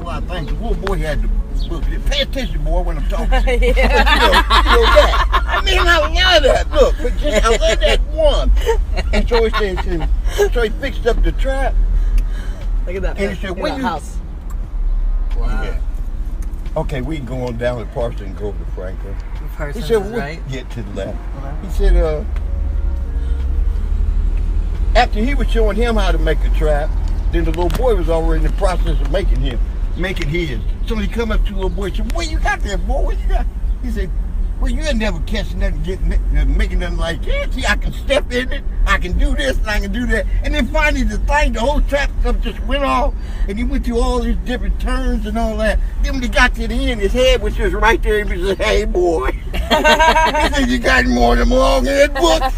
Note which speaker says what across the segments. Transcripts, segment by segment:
Speaker 1: I think the little boy had the book. Pay attention, boy, when I'm talking to you.
Speaker 2: Yeah.
Speaker 1: That. I mean, I love that. Look, but just, I love that one. And so he said, so he fixed up the trap.
Speaker 2: Look at that.
Speaker 1: And he said,
Speaker 2: look at that house.
Speaker 1: Wow. Yeah. Okay, we can go on down to Parsons and go to Franklin.
Speaker 2: Parsons,
Speaker 1: he said,
Speaker 2: right?
Speaker 1: Get to the left. He said, after he was showing him how to make a trap, then the little boy was already in the process of making his. So he come up to the little boy and said, "What you got there, boy? What you got?" He said, "Well, you ain't never catching nothing, making nothing like that. See, I can step in it, I can do this, and I can do that." And then finally the whole trap stuff just went off, and he went through all these different turns and all that. Then when he got to the end, his head was just right there, and he said, "Hey, boy." He said, "You got more than them long-head books."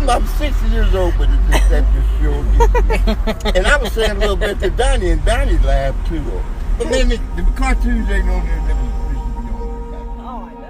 Speaker 1: I'm 60 years old, but that just sure gets me. And I was saying a little bit to Donnie, and Donnie laughed too. But then the cartoons ain't on there.
Speaker 2: Oh, I know.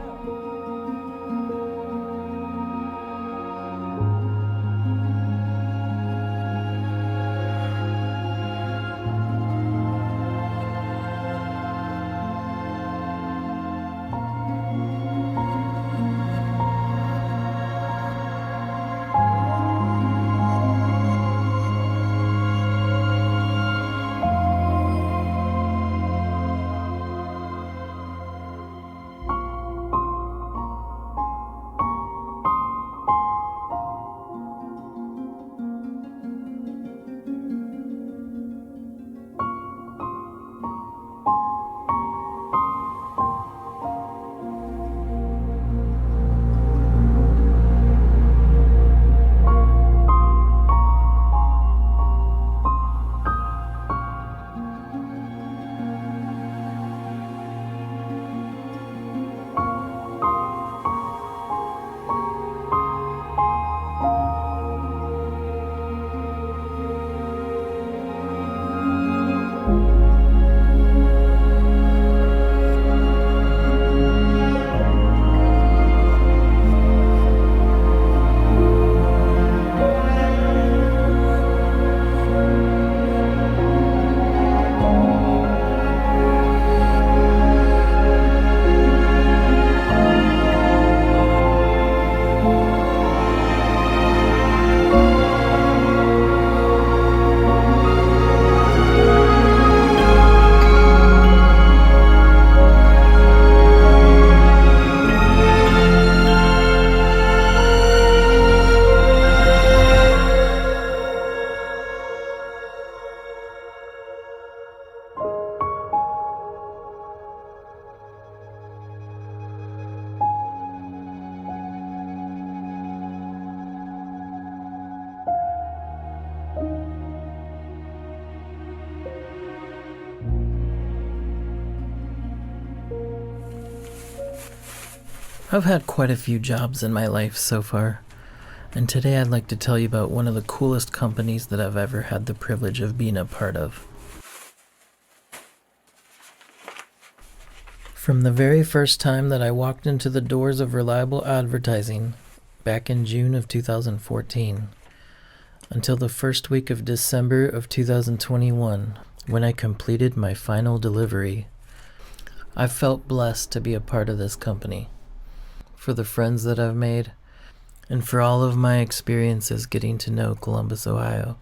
Speaker 3: I've had quite a few jobs in my life so far, and today I'd like to tell you about one of the coolest companies that I've ever had the privilege of being a part of. From the very first time that I walked into the doors of Reliable Advertising back in June of 2014 until the first week of December of 2021 when I completed my final delivery, I felt blessed to be a part of this company, for the friends that I've made, and for all of my experiences getting to know Columbus, Ohio.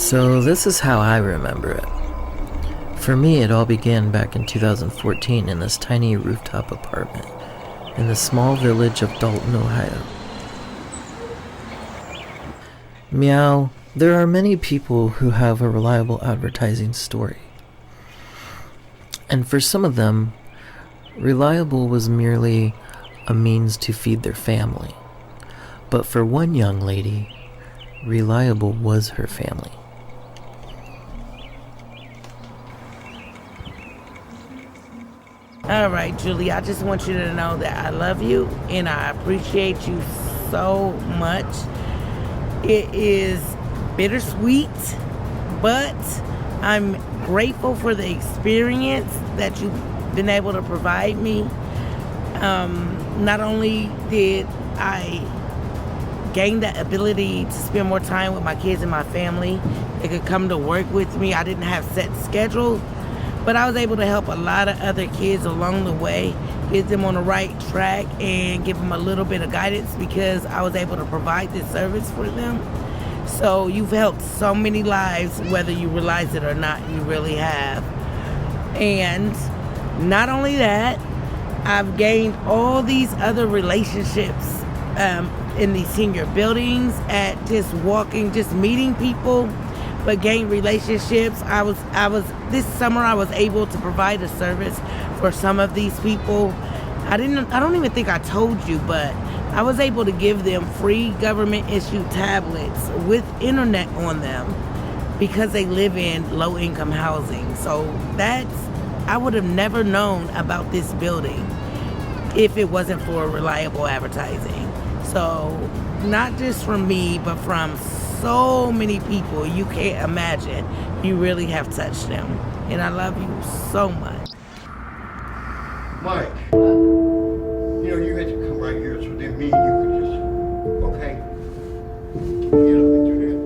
Speaker 3: So this is how I remember it. For me, it all began back in 2014 in this tiny rooftop apartment in the small village of Dalton, Ohio. Meow, there are many people who have a reliable advertising story. And for some of them, reliable was merely a means to feed their family. But for one young lady, reliable was her family.
Speaker 4: All right, Julie, I just want you to know that I love you and I appreciate you so much. It is bittersweet, but I'm grateful for the experience that you've been able to provide me. Not only did I gain that ability to spend more time with my kids and my family, they could come to work with me. I didn't have set schedules, but I was able to help a lot of other kids along the way, get them on the right track and give them a little bit of guidance because I was able to provide this service for them. So you've helped so many lives, whether you realize it or not, you really have. And not only that, I've gained all these other relationships in these senior buildings, at just walking, just meeting people, but gained relationships. I was this summer I was able to provide a service for some of these people. I don't even think I told you, but I was able to give them free government issued tablets with internet on them because they live in low income housing. So I would have never known about this building if it wasn't for reliable advertising. So not just from me, but from so many people you can't imagine. You really have touched them. And I love you so much.
Speaker 1: Mike, you had to come right here so then me and you could just, okay? You don't have to do that.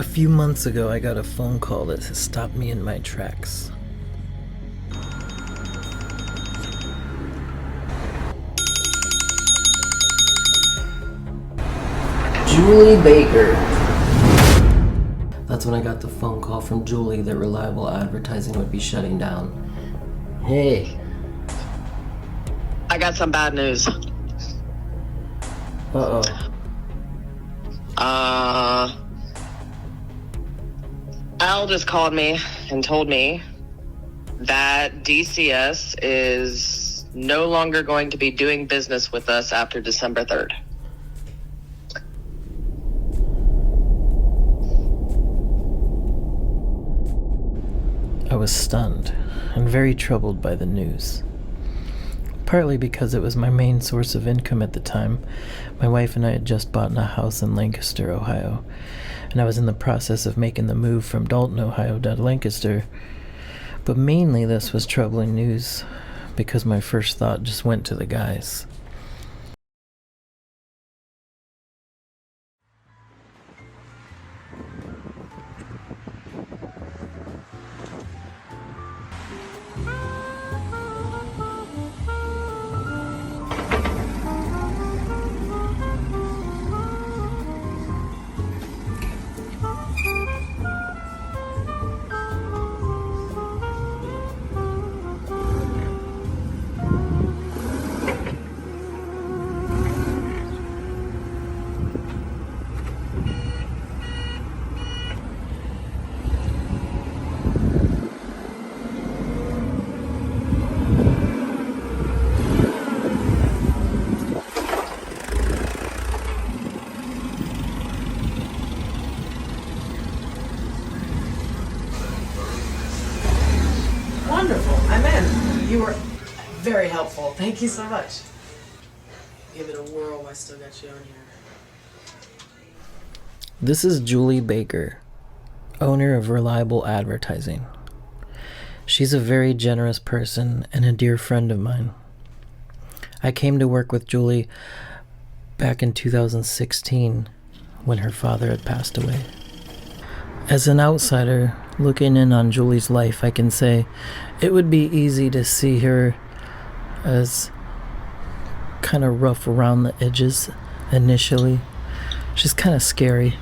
Speaker 3: A few months ago, I got a phone call that stopped me in my tracks. Julie Baker. That's when I got the phone call from Julie that Reliable Advertising would be shutting down. Hey.
Speaker 5: I got some bad news.
Speaker 3: Uh-oh.
Speaker 5: Al just called me and told me that DCS is no longer going to be doing business with us after December 3rd.
Speaker 3: I was stunned and very troubled by the news. Partly because it was my main source of income at the time. My wife and I had just bought a house in Lancaster, Ohio, and I was in the process of making the move from Dalton, Ohio to Lancaster. But mainly this was troubling news because my first thought just went to the guys.
Speaker 2: Wonderful. I'm in. You were very helpful. Thank you so much. Give it a whirl. I still got you on here.
Speaker 3: This is Julie Baker, owner of Reliable Advertising. She's a very generous person and a dear friend of mine. I came to work with Julie back in 2016 when her father had passed away. As an outsider looking in on Julie's life, I can say it would be easy to see her as kind of rough around the edges initially. She's kind of scary.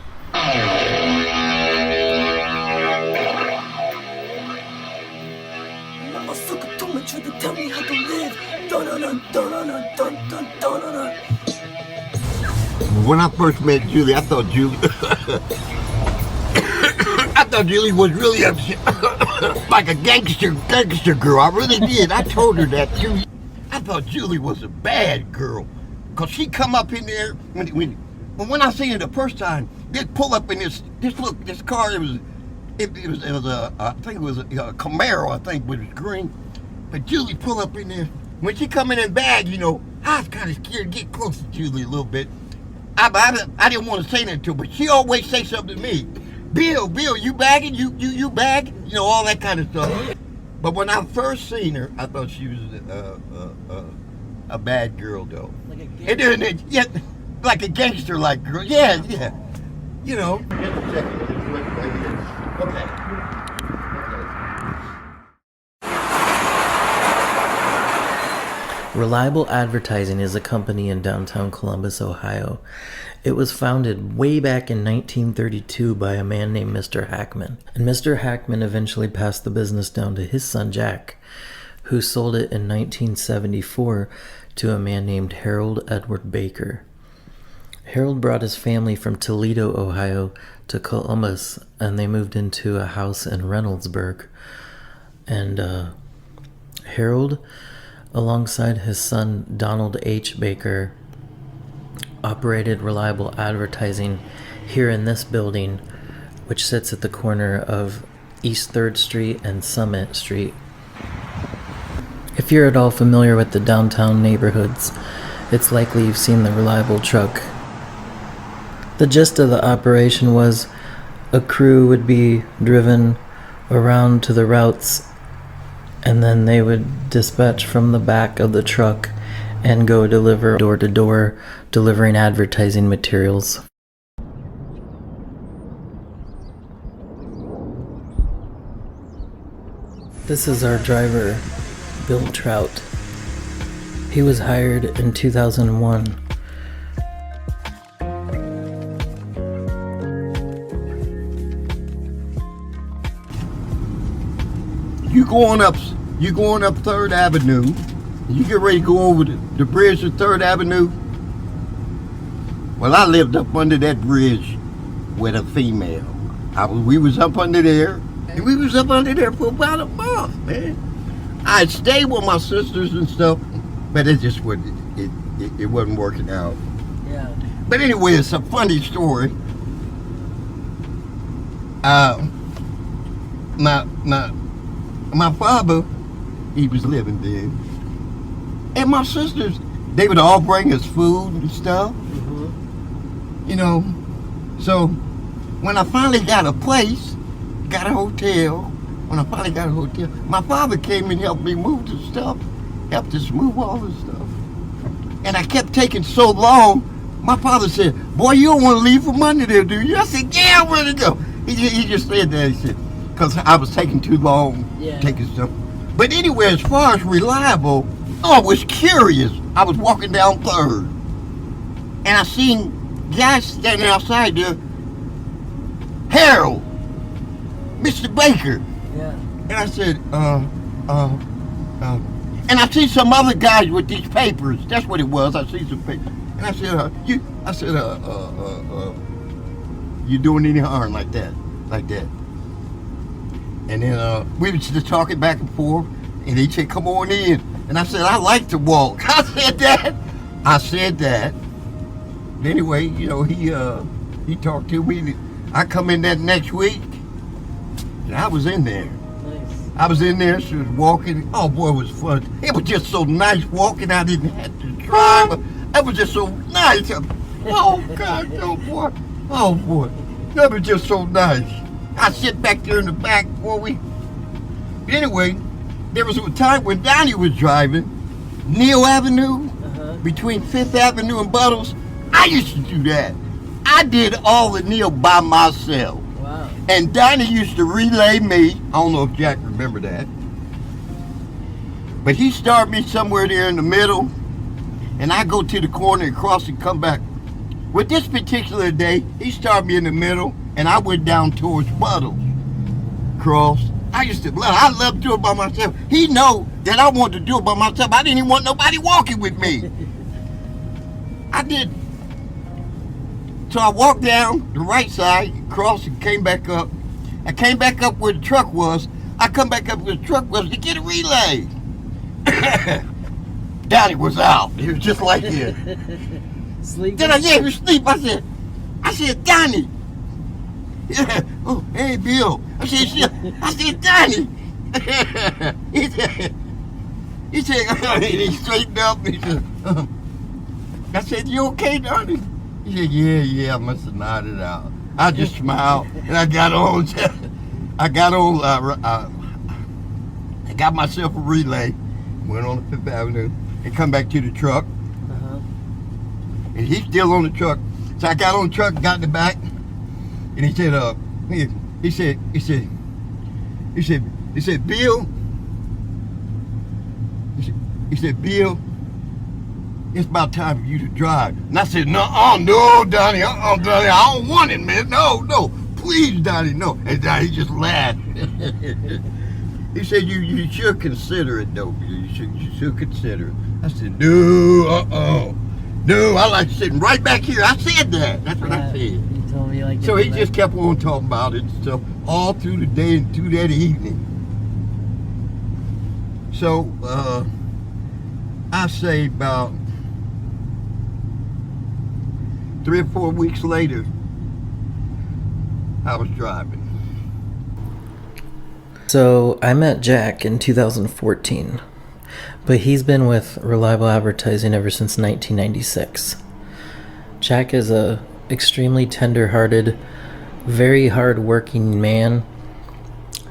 Speaker 2: Motherfucker told me to tell me how to live. Dun-dun-dun-dun-dun-dun-dun-dun-dun.
Speaker 1: When I first met Julie, I thought Julie was really like a gangster girl. I really did. I told her that too. I thought Julie was a bad girl, cause she come up in there when I seen her the first time. They pull up in this car. It was a I think it was a Camaro. I think, but it was green. But Julie pull up in there. When she come in bag, you know, I was kind of scared to get close to Julie a little bit. I didn't want to say nothing to her, but she always say something to me. Bill, you bagging? You bag? You know, all that kind of stuff. But when I first seen her, I thought she was a bad girl, though.
Speaker 2: Like a
Speaker 1: And then, yeah, like a gangster-like girl. Yeah. You know. Just a second. Just wait right here. Okay.
Speaker 3: Reliable Advertising is a company in downtown Columbus, Ohio. It was founded way back in 1932 by a man named Mr. Hackman. And Mr. Hackman eventually passed the business down to his son Jack, who sold it in 1974 to a man named Harold Edward Baker. Harold brought his family from Toledo, Ohio to Columbus, and they moved into a house in Reynoldsburg. And Harold, alongside his son Donald H. Baker, operated Reliable Advertising here in this building, which sits at the corner of East 3rd Street and Summit Street. If you're at all familiar with the downtown neighborhoods, it's likely you've seen the Reliable truck. The gist of the operation was a crew would be driven around to the routes, and then they would dispatch from the back of the truck and go deliver door to door, delivering advertising materials. This is our driver, Bill Trout. He was hired in 2001.
Speaker 1: You going up 3rd Avenue. You get ready to go over the bridge to 3rd Avenue. Well, I lived up under that bridge with a female. We was up under there, And we was up under there for about a month, man. I stayed with my sisters and stuff, but it just wasn't, it wasn't working out.
Speaker 3: Yeah.
Speaker 1: But anyway, it's a funny story. My father, he was living then, and my sisters, they would all bring us food and stuff.
Speaker 3: Mm-hmm.
Speaker 1: You know, so when I finally got a place, got a hotel. When I finally got a hotel, my father came and helped me move the stuff, helped us move all the stuff. And I kept taking so long. My father said, "Boy, you don't want to leave for Monday there, do you?" I said, "Yeah, I'm ready to go." He just said that. He said, because I was taking too long taking stuff. But anyway, as far as Reliable, I was curious. I was walking down 3rd, and I seen guys standing outside there. Harold, Mr. Baker.
Speaker 3: Yeah.
Speaker 1: And I said, and I see some other guys with these papers. That's what it was. I see some papers. And I said, you doing any harm like that? And then we was just talking back and forth, and he said, "Come on in." And I said, "I like to walk." I said that. Anyway, you know, he talked to me. I come in that next week, and I was in there.
Speaker 3: Nice.
Speaker 1: I was in there. She was walking. Oh boy, it was fun. It was just so nice walking. I didn't have to drive. It was just so nice. Oh God, oh boy, that was just so nice. I sit back there in the back before we. Anyway, there was a time when Donnie was driving Neal Avenue between 5th Avenue and Buttles. I used to do that. I did all the Neal by myself.
Speaker 3: Wow.
Speaker 1: And Donnie used to relay me. I don't know if Jack remember that. But he started me somewhere there in the middle, and I go to the corner and cross and come back. With this particular day, he started me in the middle, and I went down towards Buttles. Cross. I love to do it by myself. He know that I wanted to do it by myself. I didn't even want nobody walking with me. I did. So I walked down the right side, crossed, and came back up. I came back up where the truck was. I come back up where the truck was to get a relay. Daddy was out. He was just like this.
Speaker 3: Sleeping?
Speaker 1: Then he was asleep. I said, "Donnie." Yeah. "Oh, hey, Bill." I said, "Donnie." He said, he straightened up. He said, I said, "You okay, Donnie?" He said, yeah, I must have nodded out. I just smiled, and I got on. I got myself a relay, went on the 5th Avenue, and come back to the truck. And he's still on the truck. So I got on the truck, got in the back, and he said, "Bill," he said, "Bill, it's about time for you to drive." And I said, no, Donnie, Donnie, I don't want it, man. No, please, Donnie, no. And Donnie just laughed. He said, you should consider it, though. You should consider it. I said, no, I like sitting right back here. I said that. That's what I said.
Speaker 3: You told me like.
Speaker 1: So he just kept on talking about it and stuff all through the day and through that evening. So, I say about 3 or 4 weeks later, I was driving.
Speaker 3: So I met Jack in 2014, but he's been with Reliable Advertising ever since 1996. Jack is a extremely tender-hearted, very hard-working man.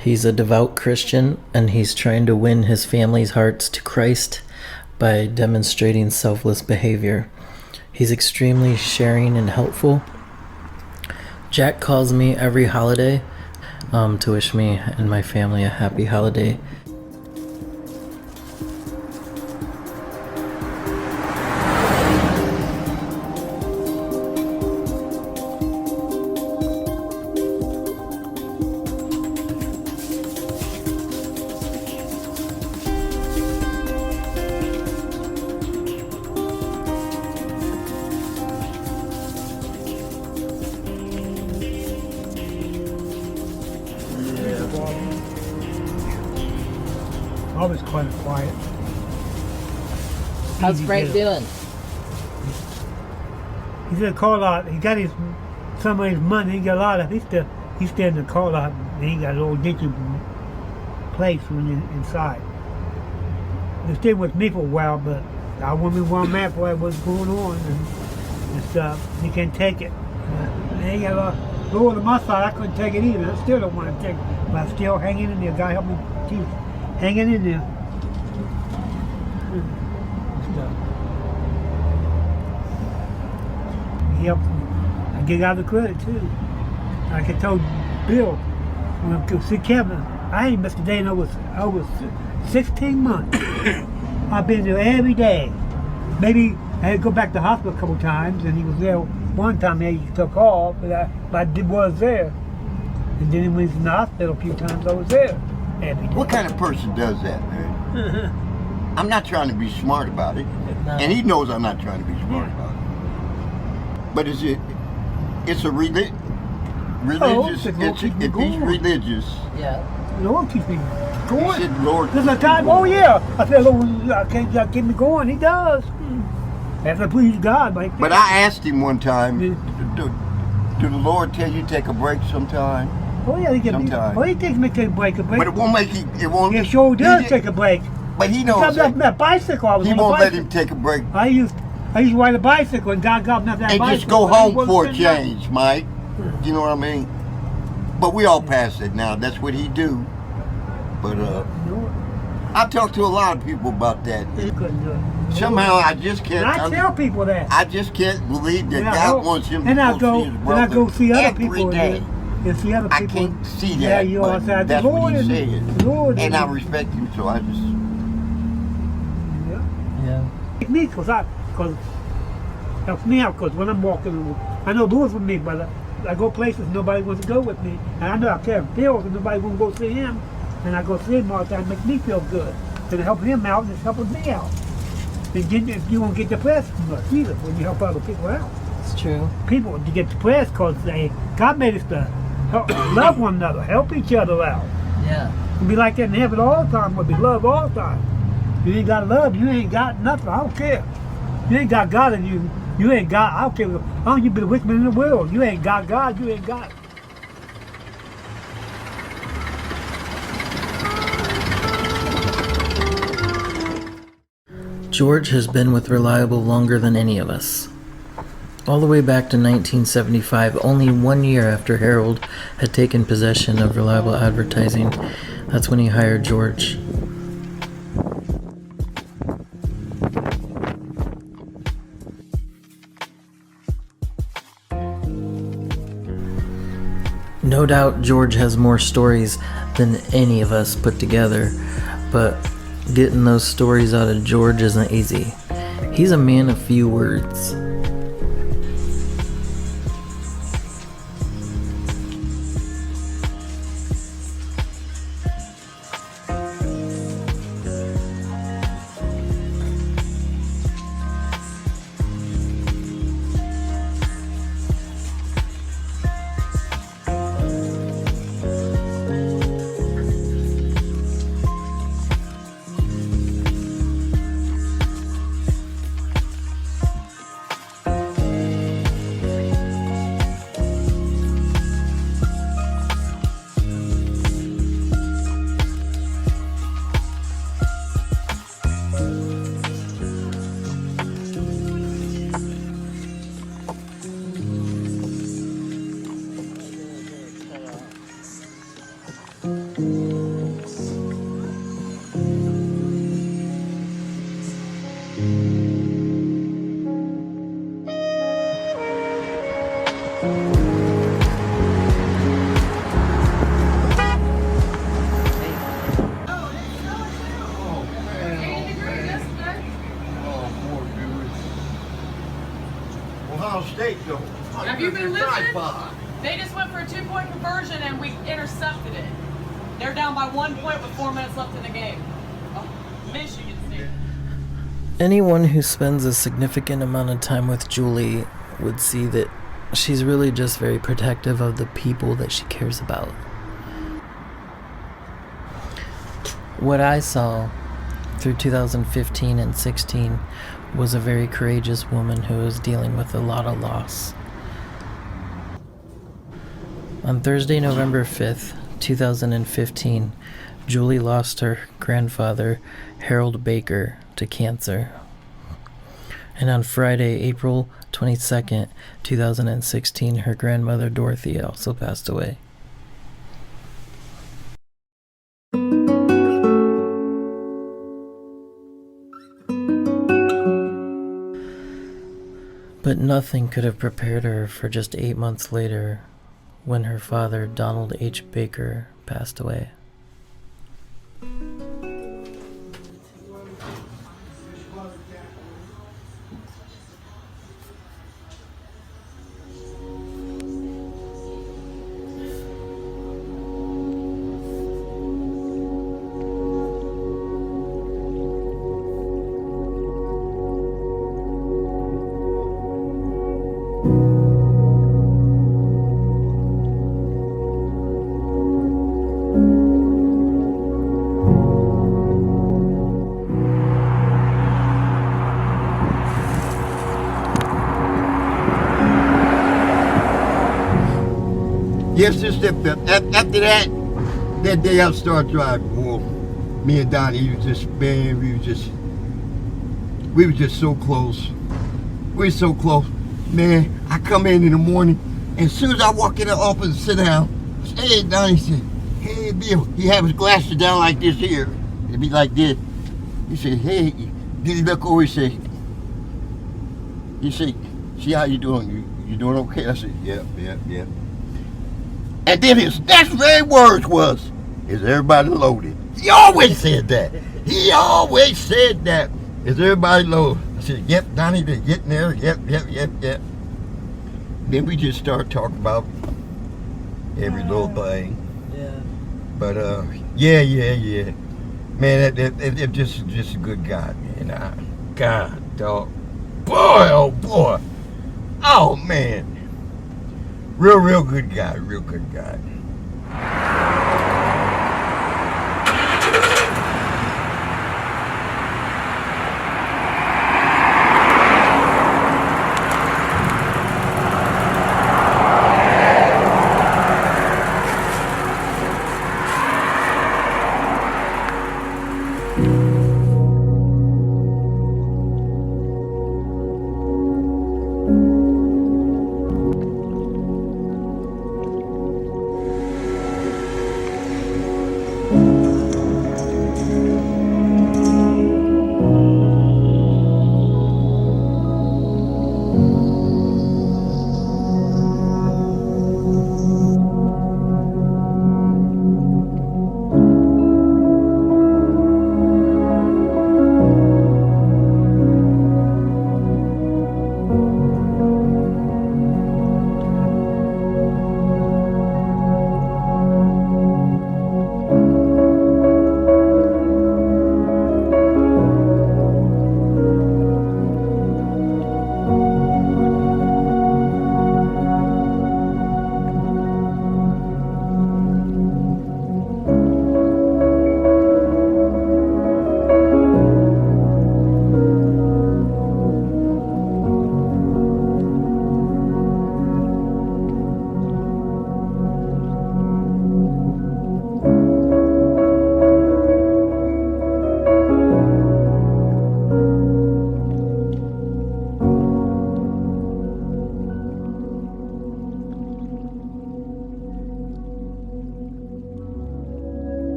Speaker 3: He's a devout Christian, and he's trying to win his family's hearts to Christ by demonstrating selfless behavior. He's extremely sharing and helpful. Jack calls me every holiday to wish me and my family a happy holiday.
Speaker 6: always kind of quiet.
Speaker 3: How's
Speaker 6: Easy
Speaker 3: Frank
Speaker 6: getter.
Speaker 3: doing?
Speaker 6: He's in the car lot. He got some of his money. He got a lot of. He's still in the car lot. And he got a little dinky place when you're inside. He stayed with me for a while, but I wondered where I'm at, what's going on, and stuff. He can't take it. And he got a lot. Lower to my side, I couldn't take it either. I still don't want to take it, but I'm still hanging in there. God help me, keep hanging in there. Stuff. He helped me. I get out of the credit too. Like I told Bill, when I could see Kevin, I ain't missed a day in over 16 months. I've been there every day. Maybe I had to go back to the hospital a couple times, and he was there one time. He took off, but I was there. And then when he was in the hospital a few times, I was there every day.
Speaker 1: What kind of person does that, man? I'm not trying to be smart about it,
Speaker 3: No.
Speaker 1: and he knows I'm not trying to be smart about it. But it's a religious. If he's religious,
Speaker 3: Yeah.
Speaker 6: The Lord keeps me
Speaker 1: he
Speaker 6: going.
Speaker 1: said, Lord,
Speaker 6: There's a time, oh yeah. I said, Lord, I can't keep me going. He does. After I please God.
Speaker 1: But I asked him one time, do the Lord tell you to take a break sometime?
Speaker 6: Oh yeah, he
Speaker 1: Sometimes.
Speaker 6: he takes me to take a break.
Speaker 1: But it won't make it won't.
Speaker 6: He sure does
Speaker 1: he-
Speaker 6: take a break.
Speaker 1: But he
Speaker 6: He
Speaker 1: knows
Speaker 6: comes up on
Speaker 1: that
Speaker 6: that bicycle. I was
Speaker 1: he
Speaker 6: on a
Speaker 1: won't let
Speaker 6: bicycle.
Speaker 1: him take a break
Speaker 6: I used to ride a bicycle, and God got me off that
Speaker 1: and
Speaker 6: bicycle.
Speaker 1: just go
Speaker 6: and he
Speaker 1: home
Speaker 6: wasn't
Speaker 1: for a
Speaker 6: sitting up.
Speaker 1: change, Mike. You know what I mean? But we all past it now. That's what he do. But
Speaker 6: No,
Speaker 1: I talked to a lot of people about that.
Speaker 6: he couldn't do it.
Speaker 1: Somehow I just can't.
Speaker 6: And I tell people that.
Speaker 1: I just can't believe that
Speaker 6: And I
Speaker 1: God
Speaker 6: go-
Speaker 1: wants him to
Speaker 6: and I
Speaker 1: go
Speaker 6: go,
Speaker 1: see his
Speaker 6: and
Speaker 1: brother
Speaker 6: I go see other
Speaker 1: every
Speaker 6: people
Speaker 1: day.
Speaker 6: and see other
Speaker 1: I
Speaker 6: people.
Speaker 1: can't see that,
Speaker 6: Yeah, you know,
Speaker 1: but
Speaker 6: I said,
Speaker 1: that's
Speaker 6: Lord
Speaker 1: what he
Speaker 6: is-
Speaker 1: said.
Speaker 6: Lord
Speaker 1: And
Speaker 6: is-
Speaker 1: I respect him, so I just.
Speaker 6: Yeah.
Speaker 3: Yeah.
Speaker 6: Me, cause helps me out. Cause when I'm walking, I know Louis with me, but I go places nobody wants to go with me, and I know I can't feel and nobody won't go see him, and I go see him all the time. Make me feel good. And it helps him out, and it's helping me out. And you won't get depressed much either when you help other people out.
Speaker 3: It's true.
Speaker 6: People to get depressed because God made us to help, love one another, help each other out.
Speaker 3: Yeah.
Speaker 6: And be like that in heaven all the time, but be love all the time. You ain't got love, you ain't got nothing. I don't care. You ain't got God in you. You ain't got. I don't care. How long you been the richest man in the world? You ain't got God. You ain't got.
Speaker 3: George has been with Reliable longer than any of us. All the way back to 1975, only 1 year after Harold had taken possession of Reliable Advertising, that's when he hired George. No doubt George has more stories than any of us put together, but getting those stories out of George isn't easy. He's a man of few words.
Speaker 1: Ohio State, though.
Speaker 2: Have you been listening? They just went for a 2-point conversion and we intercepted it. They're down by 1 point with 4 minutes left in the game. Oh, Michigan State.
Speaker 3: Anyone who spends a significant amount of time with Julie would see that she's really just very protective of the people that she cares about. What I saw through 2015 and 16 was a very courageous woman who was dealing with a lot of loss. On Thursday, November 5th, 2015, Julie lost her grandfather, Harold Baker, to cancer. And on Friday, April 22nd, 2016, her grandmother, Dorothy, also passed away. But nothing could have prepared her for just 8 months later when her father, Donald H. Baker, passed away.
Speaker 1: Yes, just after that day I started driving. Well, me and Donnie, we were just so close. We were so close. Man, I come in the morning, and as soon as I walk in the office and sit down, hey, Donnie said, hey, Bill. He had his glasses down like this here. It'd be like this. He said, hey, did he look over? He said, see how you doing? You doing okay? I said, yeah. And then his next very words was, is everybody loaded? He always said that. Is everybody loaded? I said, yep, Donnie, they're getting there. Yep. Then we just started talking about every little thing.
Speaker 4: Yeah.
Speaker 1: But, yeah. Man, that just a good guy, man. God, dog. Boy, oh, boy. Oh, man. Real good guy, real good guy.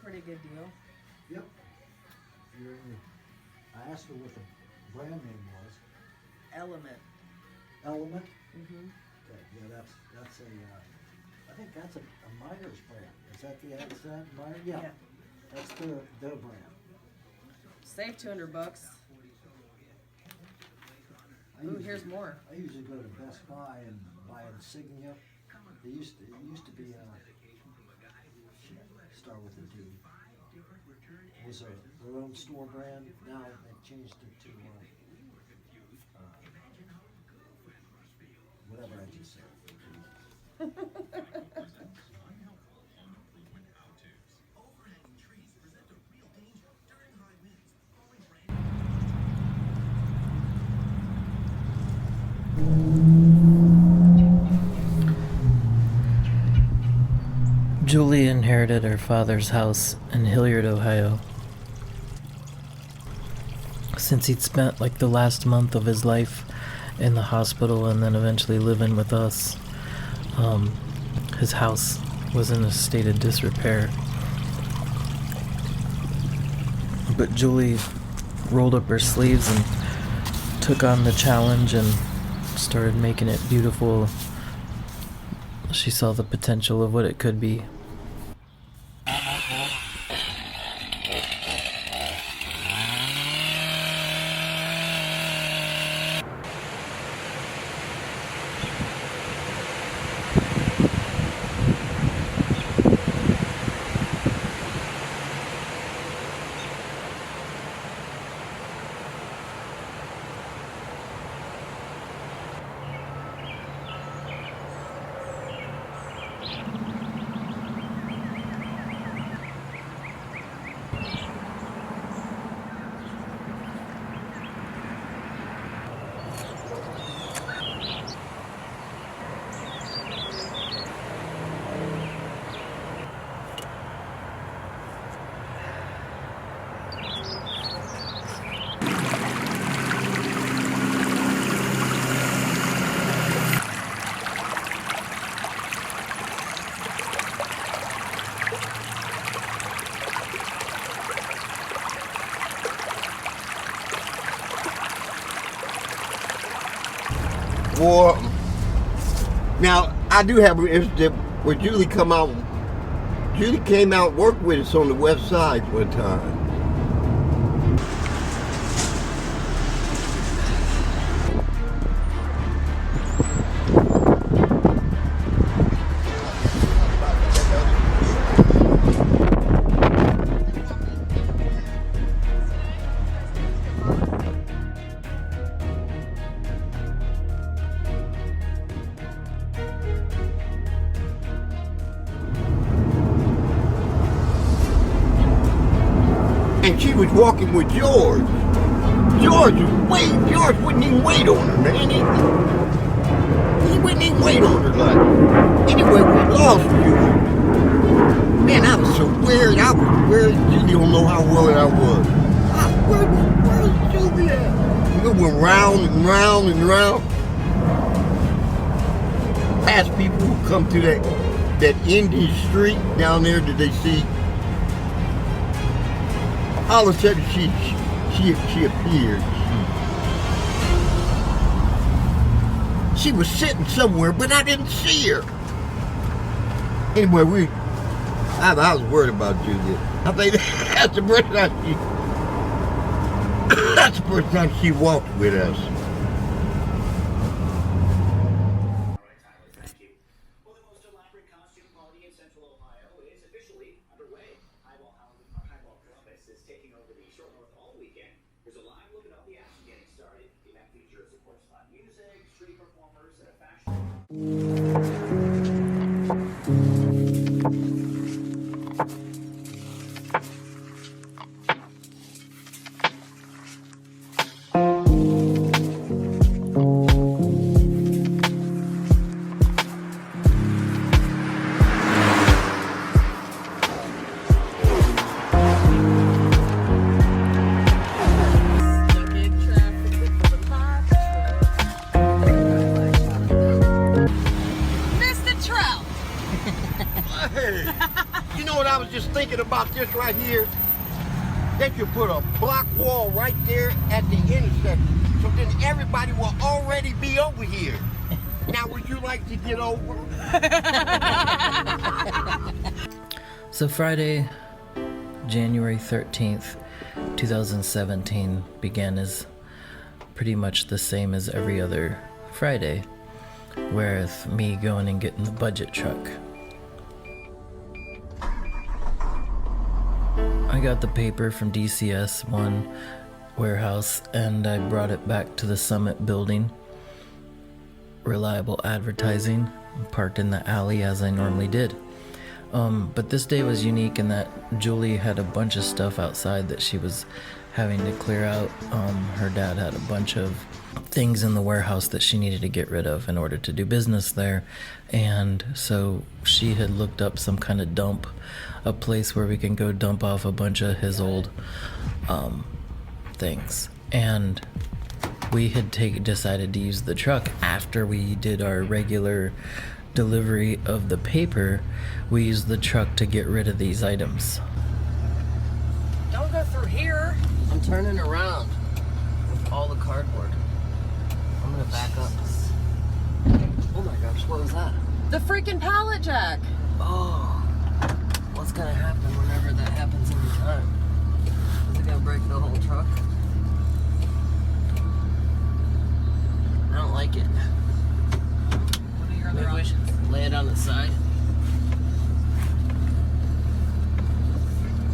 Speaker 2: pretty good deal.
Speaker 7: Yep. I asked her what the brand name was.
Speaker 2: Element.
Speaker 7: Element?
Speaker 2: Mm-hmm.
Speaker 7: Okay, yeah, that's a, I think that's a Myers brand. Is that Myers? Yeah.
Speaker 2: Yeah.
Speaker 7: That's their brand.
Speaker 2: Save $200.
Speaker 7: I
Speaker 2: Ooh,
Speaker 7: usually-
Speaker 2: here's more.
Speaker 7: I usually go to Best Buy and buy Insignia. It used to be start with a D. It was their own store brand. Now they've changed it to whatever I just said.
Speaker 3: Julie inherited her father's house in Hilliard, Ohio. Since he'd spent like the last month of his life in the hospital and then eventually living with us, his house was in a state of disrepair. But Julie rolled up her sleeves and took on the challenge and started making it beautiful. She saw the potential of what it could be.
Speaker 1: Or now I do have an incident where Julie came out and worked with us on the west side one time. And she was walking with George. George wouldn't even wait on her, man. He wouldn't even wait on her. Like, anyway, we lost Julie. Man, I was so weird. Julie don't know how worried I was. Where's Julie at? We went round and round and round. Past people who come to that Indian street down there that they see. All of a sudden, she appeared. She was sitting somewhere, but I didn't see her. Anyway, I was worried about Julia. I think that's the first time she walked with us. know what I was just thinking about this right here? They could put a block wall right there at the intersection, so then everybody will already be over here. Now, would you like to get over?
Speaker 3: So Friday, January 13th, 2017 began as pretty much the same as every other Friday, with me going and getting the budget truck. I got the paper from DCS 1 warehouse and I brought it back to the Summit building. Reliable Advertising, parked in the alley as I normally did. But this day was unique in that Julie had a bunch of stuff outside that she was having to clear out. Her dad had a bunch of things in the warehouse that she needed to get rid of in order to do business there. And so she had looked up some kind of dump, a place where we can go dump off a bunch of his old things. And we had decided to use the truck after we did our regular delivery of the paper. We used the truck to get rid of these items.
Speaker 2: Don't go through here.
Speaker 3: I'm turning around with all the cardboard. I'm gonna back up. Oh my gosh, what was that?
Speaker 2: The freaking pallet jack.
Speaker 3: Oh, what's gonna happen whenever that happens any time? Is it gonna break the whole truck? I don't like it.
Speaker 2: What are your other
Speaker 3: Maybe we
Speaker 2: options?
Speaker 3: should lay it on the side.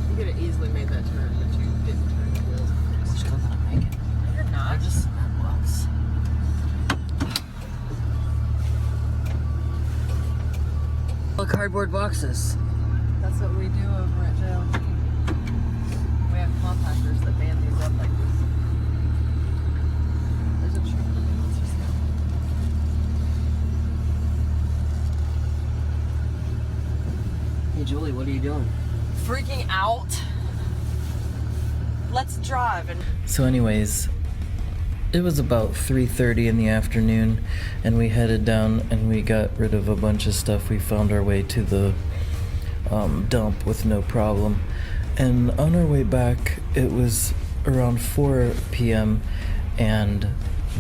Speaker 2: You could have easily made that turn, but you didn't turn the wheels.
Speaker 3: We're still gonna make it.
Speaker 2: You're
Speaker 3: They're
Speaker 2: not.
Speaker 3: just cement blocks. All cardboard boxes.
Speaker 2: That's what we do over at JLG. We have compactors that band these up like this. There's a truck. Let's just go.
Speaker 3: Hey Julie, what are you doing?
Speaker 2: Freaking out. Let's drive and
Speaker 3: So anyways, it was about 3:30 in the afternoon and we headed down and we got rid of a bunch of stuff. We found our way to the dump with no problem. And on our way back, it was around 4 p.m. and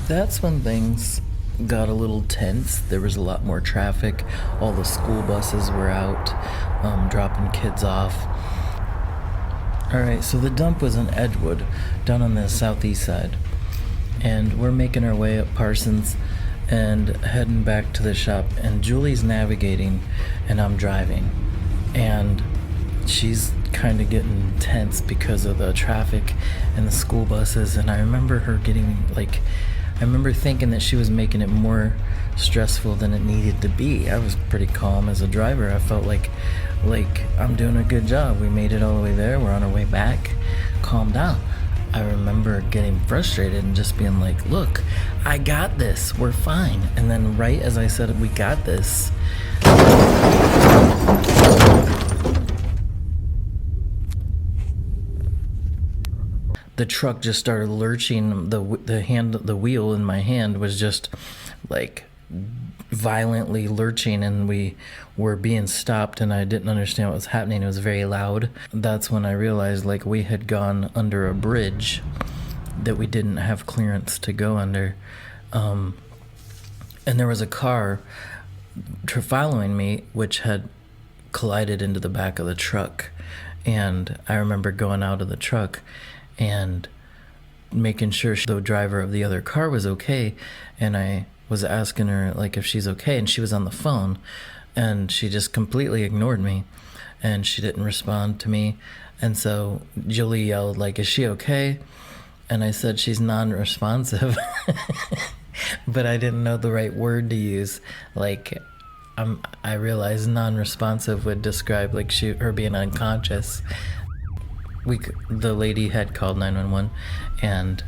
Speaker 3: that's when things got a little tense. There was a lot more traffic. All the school buses were out, dropping kids off. Alright, so the dump was in Edgewood, down on the southeast side. And we're making our way up Parsons and heading back to the shop. And Julie's navigating and I'm driving. And she's kind of getting tense because of the traffic and the school buses. And I remember her getting I remember thinking that she was making it more stressful than it needed to be. I was pretty calm as a driver. I felt like I'm doing a good job. We made it all the way there. We're on our way back. Calm down. I remember getting frustrated and just being like, look, I got this. We're fine. And then right as I said, we got this, the truck just started lurching. The wheel in my hand was just like violently lurching and we were being stopped and I didn't understand what was happening. It was very loud. That's when I realized we had gone under a bridge that we didn't have clearance to go under. And there was a car following me which had collided into the back of the truck. And I remember going out of the truck and making sure the driver of the other car was okay, and I was asking her if she's okay, and she was on the phone and she just completely ignored me and she didn't respond to me. And so Julie yelled is she okay? And I said she's non-responsive. But I didn't know the right word to use. I realized non-responsive would describe her being unconscious. The lady had called 911 and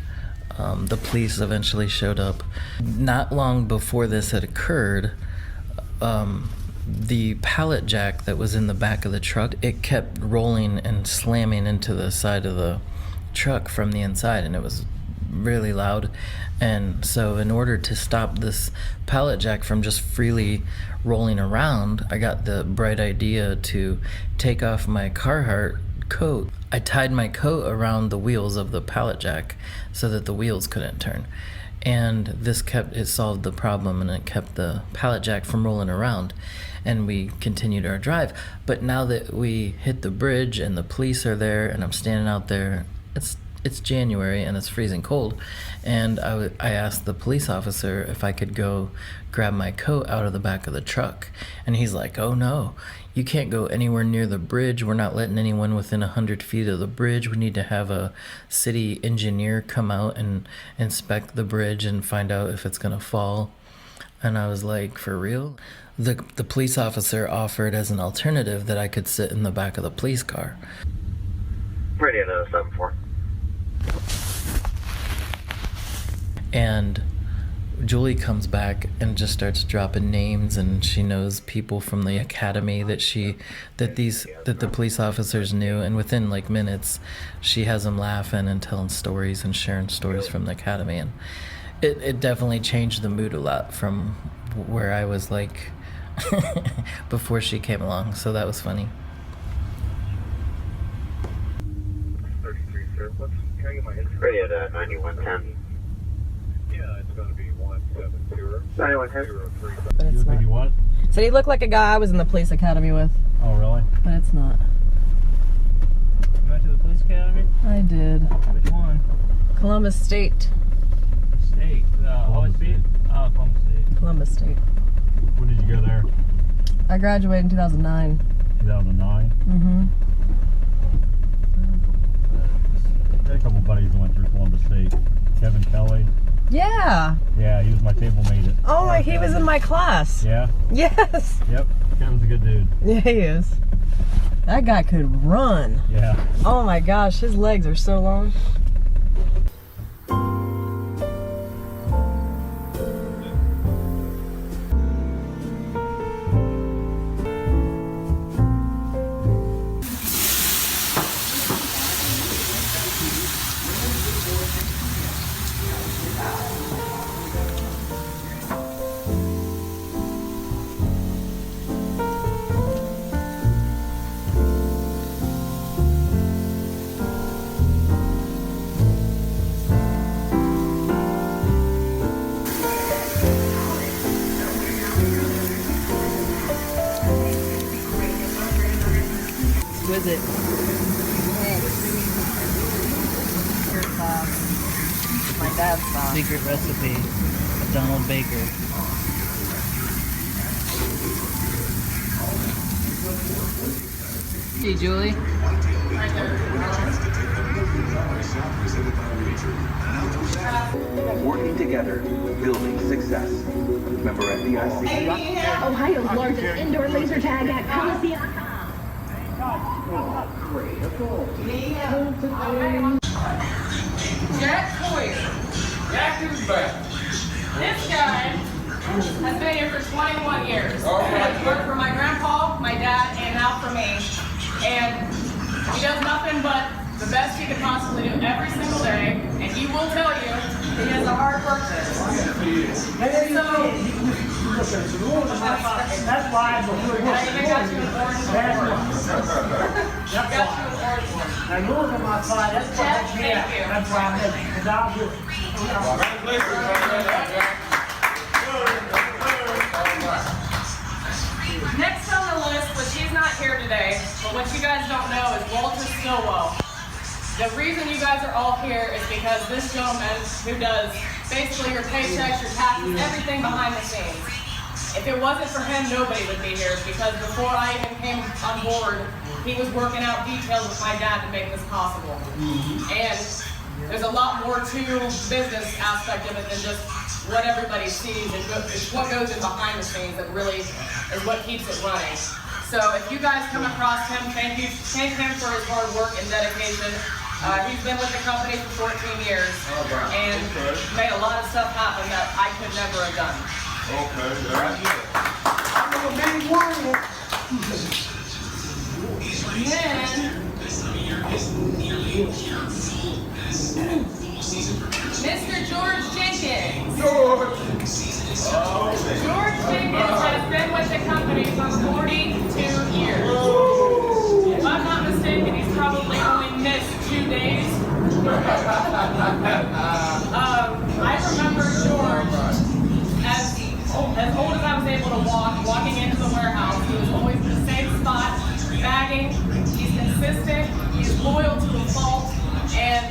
Speaker 3: the police eventually showed up. Not long before this had occurred, the pallet jack that was in the back of the truck, it kept rolling and slamming into the side of the truck from the inside, and it was really loud. And so in order to stop this pallet jack from just freely rolling around, I got the bright idea to take off my Carhartt coat. I tied my coat around the wheels of the pallet jack so that the wheels couldn't turn. And it solved the problem, and it kept the pallet jack from rolling around, and we continued our drive. But now that we hit the bridge and the police are there and I'm standing out there, it's January and it's freezing cold, and I asked the police officer if I could go grab my coat out of the back of the truck, and he's like, "Oh no, you can't go anywhere near the bridge. We're not letting anyone within 100 feet of the bridge. We need to have a city engineer come out and inspect the bridge and find out if it's gonna fall." And I was like, "For real?" The police officer offered as an alternative that I could sit in the back of the police car.
Speaker 8: Radio 74.
Speaker 3: And Julie comes back and just starts dropping names, and she knows people from the academy that the police officers knew, and within like minutes she has them laughing and telling stories and sharing stories from the academy, and it definitely changed the mood a lot from where I was like before she came along, so that was funny.
Speaker 8: 33, sir. Can I get my info? Radio to 9110. Yeah, it's going to be 170. 9110.
Speaker 2: But it's not.
Speaker 7: You what?
Speaker 2: Said he looked like a guy I was in the police academy with,
Speaker 7: Oh, really?
Speaker 2: but it's not.
Speaker 9: You went to the police academy?
Speaker 2: I did.
Speaker 9: Which one?
Speaker 2: Columbus State.
Speaker 9: State. OSB? Oh, Columbus State.
Speaker 2: Columbus State.
Speaker 7: When did you go there?
Speaker 2: I graduated in 2009.
Speaker 7: 2009?
Speaker 2: Mm-hmm.
Speaker 7: I had a couple buddies that went through Columbus State. Kevin Kelly.
Speaker 2: Yeah.
Speaker 7: Yeah, he was my table mate at.
Speaker 2: Oh, my, he was in my class.
Speaker 7: Yeah?
Speaker 2: Yes.
Speaker 7: Yep. Kevin's a good dude.
Speaker 2: Yeah, he is. That guy could run.
Speaker 7: Yeah.
Speaker 2: Oh my gosh, his legs are so long. Exquisite. My dad's sauce.
Speaker 3: Secret recipe of Donald Baker.
Speaker 2: Hey, Julie.
Speaker 10: Working together, building success. Member FDIC.
Speaker 11: Ohio's largest indoor laser tag at Coliseum.
Speaker 2: Jack Hoyer. Jack is back. This guy has been here for 21 years. He's worked for my grandpa, my dad, and now for me. And he does nothing but the best he could possibly do every single day. And he will tell you he has a hard work day.
Speaker 6: That's why I'm
Speaker 2: I even got you an orange one. Got you an orange one.
Speaker 6: I know that my side, that's why
Speaker 2: Jack, thank you.
Speaker 6: that's why I'm making, because I'll do.
Speaker 2: Next on the list, which he's not here today, but what you guys don't know is Walter Stillwell. The reason you guys are all here is because this gentleman who does basically your paychecks, your taxes, everything behind the scenes. If it wasn't for him, nobody would be here, because before I even came on board, he was working out details with my dad to make this possible. And there's a lot more to the business aspect of it than just what everybody sees. It's what goes in behind the scenes that really is what keeps it running. So if you guys come across him, thank him for his hard work and dedication. He's been with the company for 14 years and made a lot of stuff happen that I could never have done. George Jenkins has been with the company for 42 years. If I'm not mistaken, he's probably only missed 2 days. I remember George as old as I was able to walking into the warehouse. He was always in the same spot, bagging. He's consistent. He's loyal to a fault. And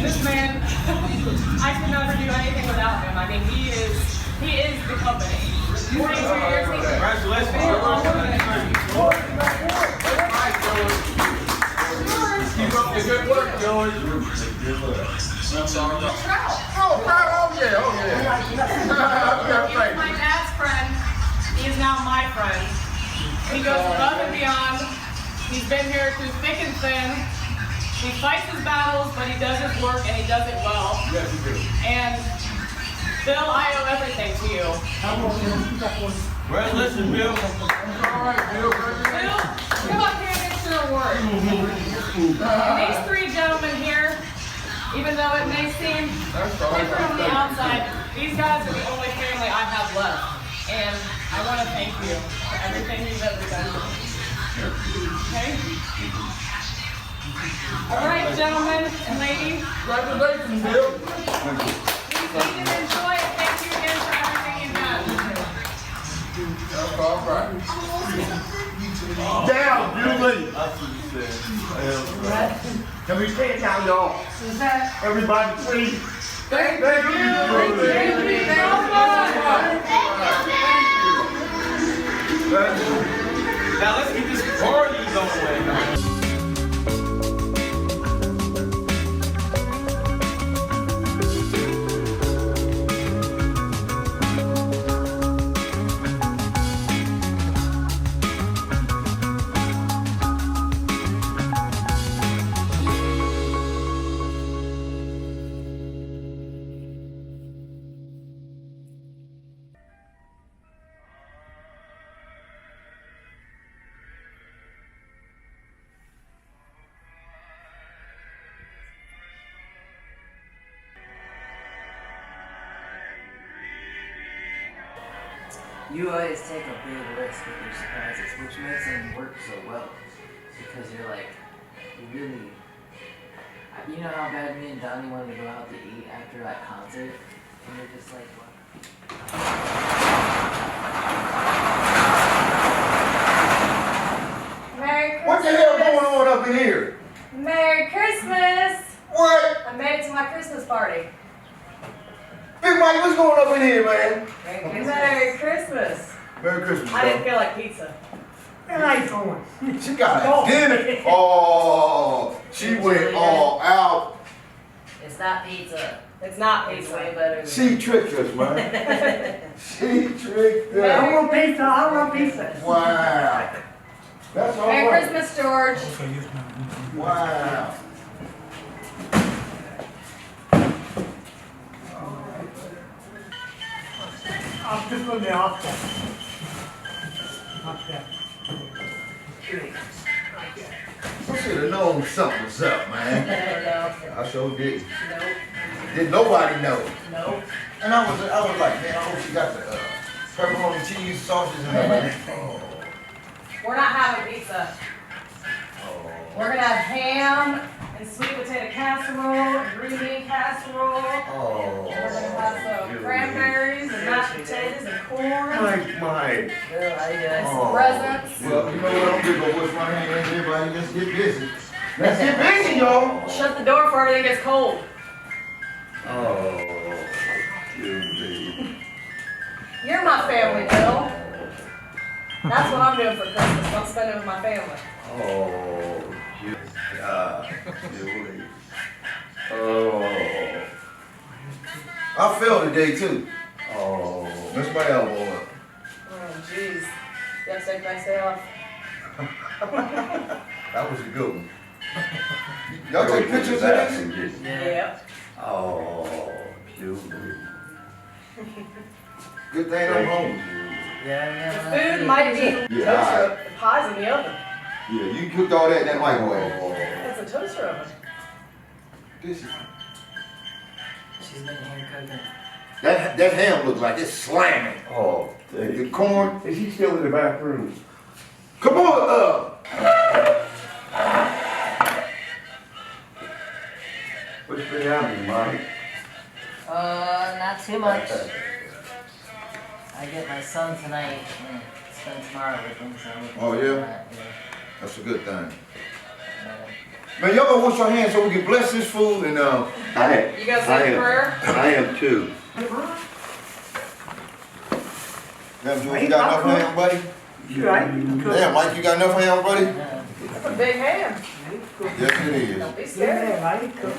Speaker 2: this man, I could never do anything without him. I mean, he is the company. 42 years. Congratulations.
Speaker 1: Keep up the good work, George.
Speaker 2: Trout.
Speaker 1: Oh, yeah.
Speaker 2: He was my dad's friend. He is now my friend. He goes above and beyond. He's been here through thick and thin. He fights his battles, but he does his work and he does it well.
Speaker 1: Yes, he do.
Speaker 2: And Bill, I owe everything to you.
Speaker 1: Well, listen, Bill. All right, Bill.
Speaker 2: Bill, come up here and get your award. And these 3 gentlemen here, even though it may seem different on the outside, these guys are the only family I have left. And I want to thank you for everything you've ever done for me. Okay? All right, gentlemen and ladies.
Speaker 1: Congratulations, Bill.
Speaker 2: Please eat and enjoy it. Thank you again for everything you've done.
Speaker 1: That's all right. Down, Julie. That's what you said. Can we say it now, y'all? Everybody, please. Thank you. Thank you so much.
Speaker 9: Now let's get this party going.
Speaker 3: You always take a big risk with your surprises, which makes them work so well. Because you're like, you really... You know how bad me and Donnie wanted to go out to eat after that concert? And you're just like, what?
Speaker 12: Merry Christmas.
Speaker 1: What the hell going on up in here?
Speaker 12: Merry Christmas.
Speaker 1: What?
Speaker 12: I made it to my Christmas party.
Speaker 1: Big Mike, what's going on up in here, man?
Speaker 12: Merry Christmas.
Speaker 1: Merry Christmas,
Speaker 12: I didn't feel like pizza.
Speaker 6: Where are you going?
Speaker 1: She got a dinner. Oh, she went all out.
Speaker 12: It's not pizza. It's not pizza. It's way better than
Speaker 1: She tricked us, man. She tricked us.
Speaker 6: I want pizza. I want pizza.
Speaker 1: Wow. That's all
Speaker 12: Merry
Speaker 1: right.
Speaker 12: Christmas, George.
Speaker 1: Wow.
Speaker 6: I'm just going to be off that. Off that.
Speaker 1: I should have known something was up, man. I sure did.
Speaker 12: Nope.
Speaker 1: Did nobody know?
Speaker 12: Nope.
Speaker 1: And I was like, man, I hope she got the pepperoni cheese sausages in there. Oh.
Speaker 12: We're not having pizza. We're going to have ham and sweet potato casserole and green bean casserole.
Speaker 1: Oh.
Speaker 12: And we're going to have some cranberries and mashed potatoes and corn.
Speaker 1: Mike.
Speaker 12: Some presents.
Speaker 1: Well, you know what? I'm gonna go wash my hands. Everybody, let's get busy. Let's get busy, y'all.
Speaker 12: Shut the door before everything gets cold.
Speaker 1: Oh,
Speaker 12: You're my family, Bill. That's what I'm doing for Christmas. I'm spending with my family.
Speaker 1: oh, Julie. Oh. I fell today too. Oh, missed my elbow up.
Speaker 12: Oh, jeez. You have to take the next day off.
Speaker 1: That was a good one. Y'all take pictures of this?
Speaker 12: Yep.
Speaker 1: Oh, Julie. Good thing I'm home.
Speaker 12: The food might be
Speaker 1: Yeah,
Speaker 12: toaster, the pie's in the oven.
Speaker 1: Yeah, you cooked all that in that microwave.
Speaker 12: That's a toaster oven.
Speaker 1: This is.
Speaker 3: She's been here cooking.
Speaker 1: That ham looks like it's slamming. Oh, the corn.
Speaker 13: Is he still in the bathroom?
Speaker 1: Come on up.
Speaker 13: What's been happening, Mike?
Speaker 12: Not too much. I get my son tonight and spend tomorrow with him, so I'm looking
Speaker 1: Oh,
Speaker 12: forward to
Speaker 1: yeah?
Speaker 12: that,
Speaker 1: That's a good thing. Man, y'all gonna wash your hands so we can bless this food and
Speaker 2: You guys say a prayer?
Speaker 13: I am too.
Speaker 1: Damn, George, you got enough ham, buddy? Damn, Mike, you got enough ham, buddy?
Speaker 2: That's a big hand.
Speaker 1: Yes, it is.
Speaker 2: Don't be scared.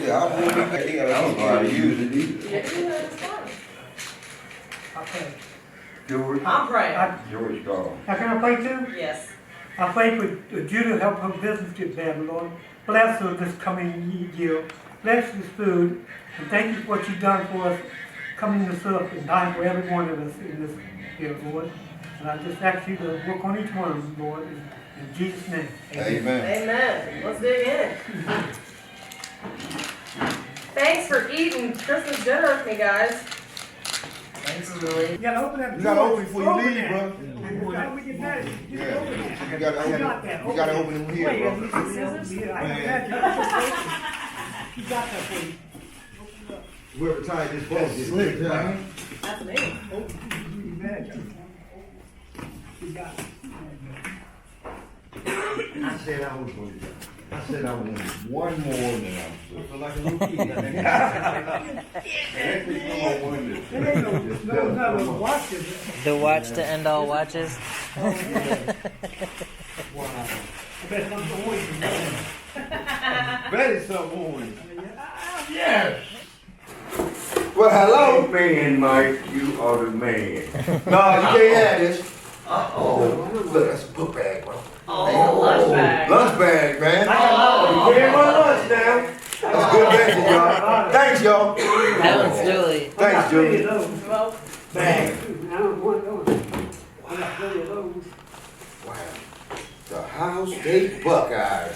Speaker 1: Yeah, I will be back. I don't know how to use it either.
Speaker 2: Yeah, it's fun.
Speaker 6: Okay.
Speaker 13: George?
Speaker 2: I'm praying.
Speaker 13: George gone.
Speaker 6: Now can I pray too?
Speaker 2: Yes.
Speaker 6: I pray for Judah, help her business get better, Lord. Bless her this coming year. Bless this food. And thank you for what you've done for us, coming this up and dying for every one of us in this year, Lord. And I just ask you to work on each one of them, Lord, in Jesus' name.
Speaker 1: Amen.
Speaker 2: Amen. Let's dig in. Thanks for eating Christmas dinner with me, guys.
Speaker 12: Thanks, Lily.
Speaker 6: You gotta open that.
Speaker 1: You gotta open before you leave, bro.
Speaker 6: How we get that?
Speaker 1: Yeah. You gotta open them here,
Speaker 6: Wait,
Speaker 1: bro.
Speaker 6: you got that for you.
Speaker 1: Whoever tied this boat did a good job.
Speaker 2: That's me.
Speaker 6: You got it.
Speaker 13: I said I was going to. I said I wanted one more than I'm
Speaker 1: Feel like a little kid.
Speaker 6: No, watch it.
Speaker 3: The watch to end all watches.
Speaker 6: Wow. I bet I'm going
Speaker 1: Bet it's something on.
Speaker 13: Yes!
Speaker 1: Well, hello.
Speaker 13: Man, Mike, you are the man.
Speaker 1: No, you can't have this.
Speaker 13: Uh-oh.
Speaker 1: Look, that's a book bag, bro.
Speaker 2: Oh, lunch bag.
Speaker 1: Lunch bag, man.
Speaker 13: You can't run lunch now.
Speaker 1: That's good message, y'all. Thanks, y'all.
Speaker 3: That one's Julie.
Speaker 1: Thanks, Julie.
Speaker 2: Well,
Speaker 1: Wow. The Ohio State Buckeyes.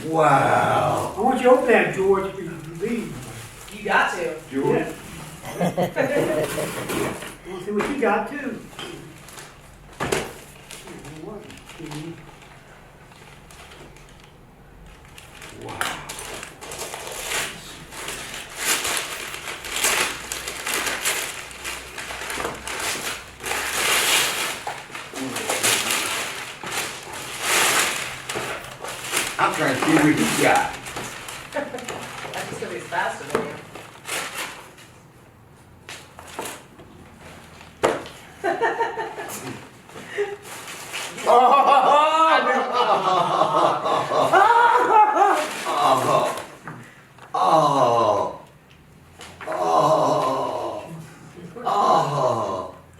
Speaker 1: Wow.
Speaker 6: I want you to open that, George, if you leave.
Speaker 2: you got to.
Speaker 1: George.
Speaker 6: I want to see what you got, too.
Speaker 1: I'm trying to see what you got.
Speaker 2: That's just gonna be faster than you.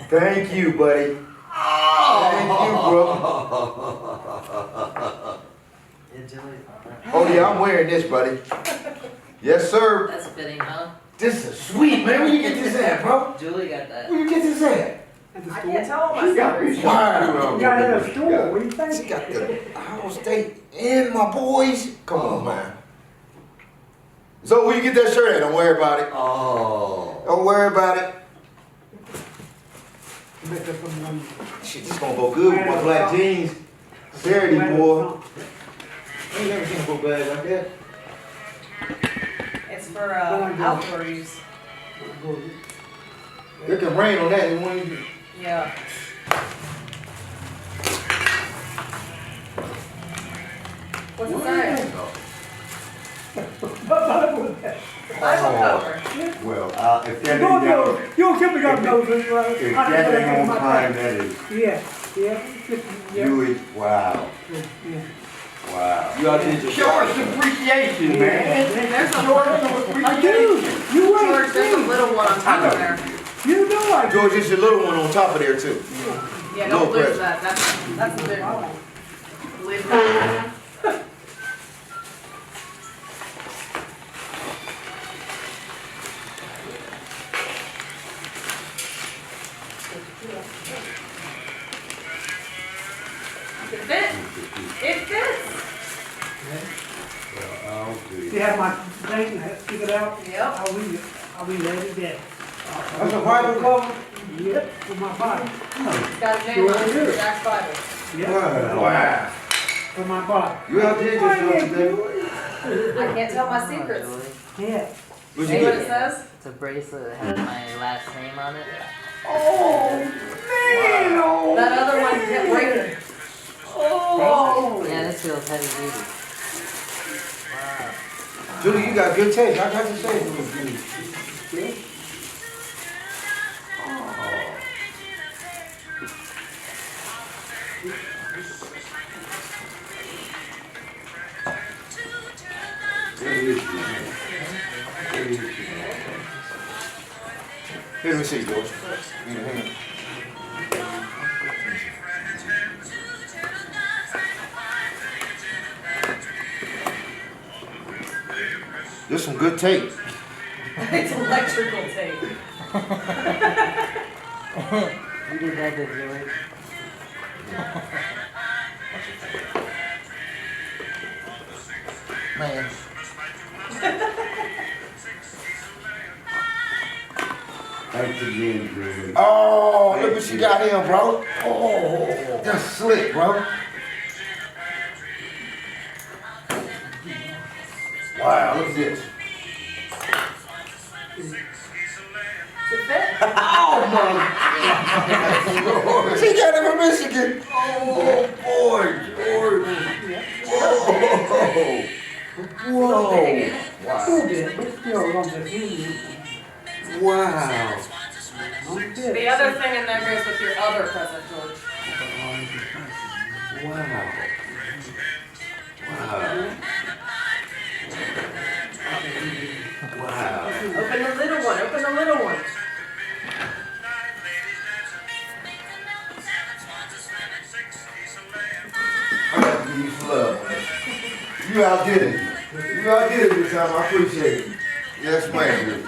Speaker 1: Thank you, buddy. Thank you, bro.
Speaker 12: Yeah, Julie.
Speaker 1: Oh yeah, I'm wearing this, buddy. Yes, sir.
Speaker 12: That's fitting, huh?
Speaker 1: This is sweet, man. Where you get this at, bro?
Speaker 12: Julie got that.
Speaker 1: Where you get this at?
Speaker 2: I can't tell all my
Speaker 6: You got
Speaker 2: secrets.
Speaker 6: it.
Speaker 1: Wow.
Speaker 6: You got it at a store. What do you
Speaker 1: She
Speaker 6: think?
Speaker 1: got the Ohio State and my boys. Come on, man. So where you get that shirt at? Don't worry about it.
Speaker 13: Oh.
Speaker 1: Don't worry about it.
Speaker 6: Make up some money.
Speaker 1: Shit, this gonna go good with my black jeans. Saturday, boy. I ain't never seen a book bag like that.
Speaker 2: It's for outdoor use.
Speaker 1: It can rain on that. It won't even.
Speaker 2: Yeah. What's it say? Bible cover.
Speaker 13: Well, if that
Speaker 6: You
Speaker 13: ain't down,
Speaker 6: don't give me that nose anyway.
Speaker 13: if that ain't on time, that is.
Speaker 6: Yeah.
Speaker 13: You is, wow.
Speaker 6: Yeah.
Speaker 13: Wow. You ought to show us appreciation, man.
Speaker 2: There's a
Speaker 6: I do. You
Speaker 2: George,
Speaker 6: wait.
Speaker 2: there's a little one on top of there.
Speaker 6: You know I do.
Speaker 1: George, it's your little one on top of there too.
Speaker 2: Yeah,
Speaker 1: No
Speaker 2: don't lose
Speaker 1: pressure.
Speaker 2: that. That's the big one. Leave that. It fits. It fits.
Speaker 13: I'll do.
Speaker 6: You have my thing, stick it out.
Speaker 2: Yep.
Speaker 6: I'll read it. I'll be ready there.
Speaker 9: That's a Bible cover?
Speaker 6: Yep, for my body.
Speaker 12: It's got a name on it, Jack's Bible.
Speaker 9: Wow.
Speaker 6: For my body.
Speaker 9: You out there just something?
Speaker 12: I can't tell my secrets.
Speaker 6: Yeah.
Speaker 9: What'd
Speaker 12: See
Speaker 9: you
Speaker 12: what it
Speaker 9: get?
Speaker 12: says?
Speaker 3: It's a bracelet that has my last name on it.
Speaker 6: Oh, man. Oh,
Speaker 12: That other one kept breaking.
Speaker 6: oh.
Speaker 3: Yeah, this feels heavy duty. Wow.
Speaker 9: Julie, you got good taste. I got to say it was good. See? Here, let me see, George. There's some good tape.
Speaker 12: It's electrical tape.
Speaker 3: You did that, did you? Man.
Speaker 13: Thanks again, Greg.
Speaker 9: Oh, look what you got here, bro. Oh, that's slick, bro. Wow, look at this. Oh my God. She got it from Michigan. Oh boy, George. Whoa. Whoa. Wow. Wow.
Speaker 12: The other thing in there goes with your other present, George.
Speaker 9: Wow. Wow. Wow.
Speaker 12: Open the little one, open the little one.
Speaker 9: I got to give you some love. You outdid it. You outdid it this time. I appreciate it. Yes, ma'am.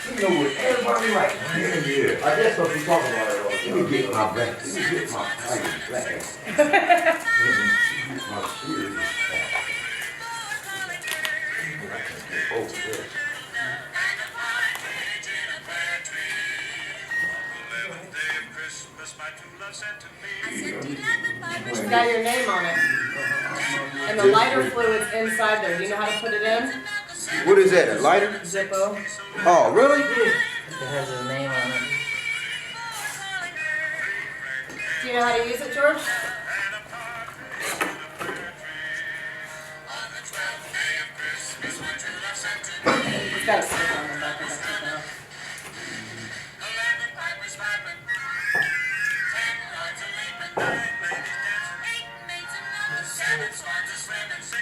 Speaker 9: You know what everybody like. Yeah. I guess what we talk about it all. Let me get my back. Let me get my iron back. My serious back. Oh, this.
Speaker 12: It's got your name on it. And the lighter fluid's inside there. Do you know how to put it in?
Speaker 9: What is that, a lighter?
Speaker 12: Zippo.
Speaker 9: Oh, really?
Speaker 3: It has his name on it.
Speaker 12: Do you know how to use it, George? It's got a sticker on the back of that.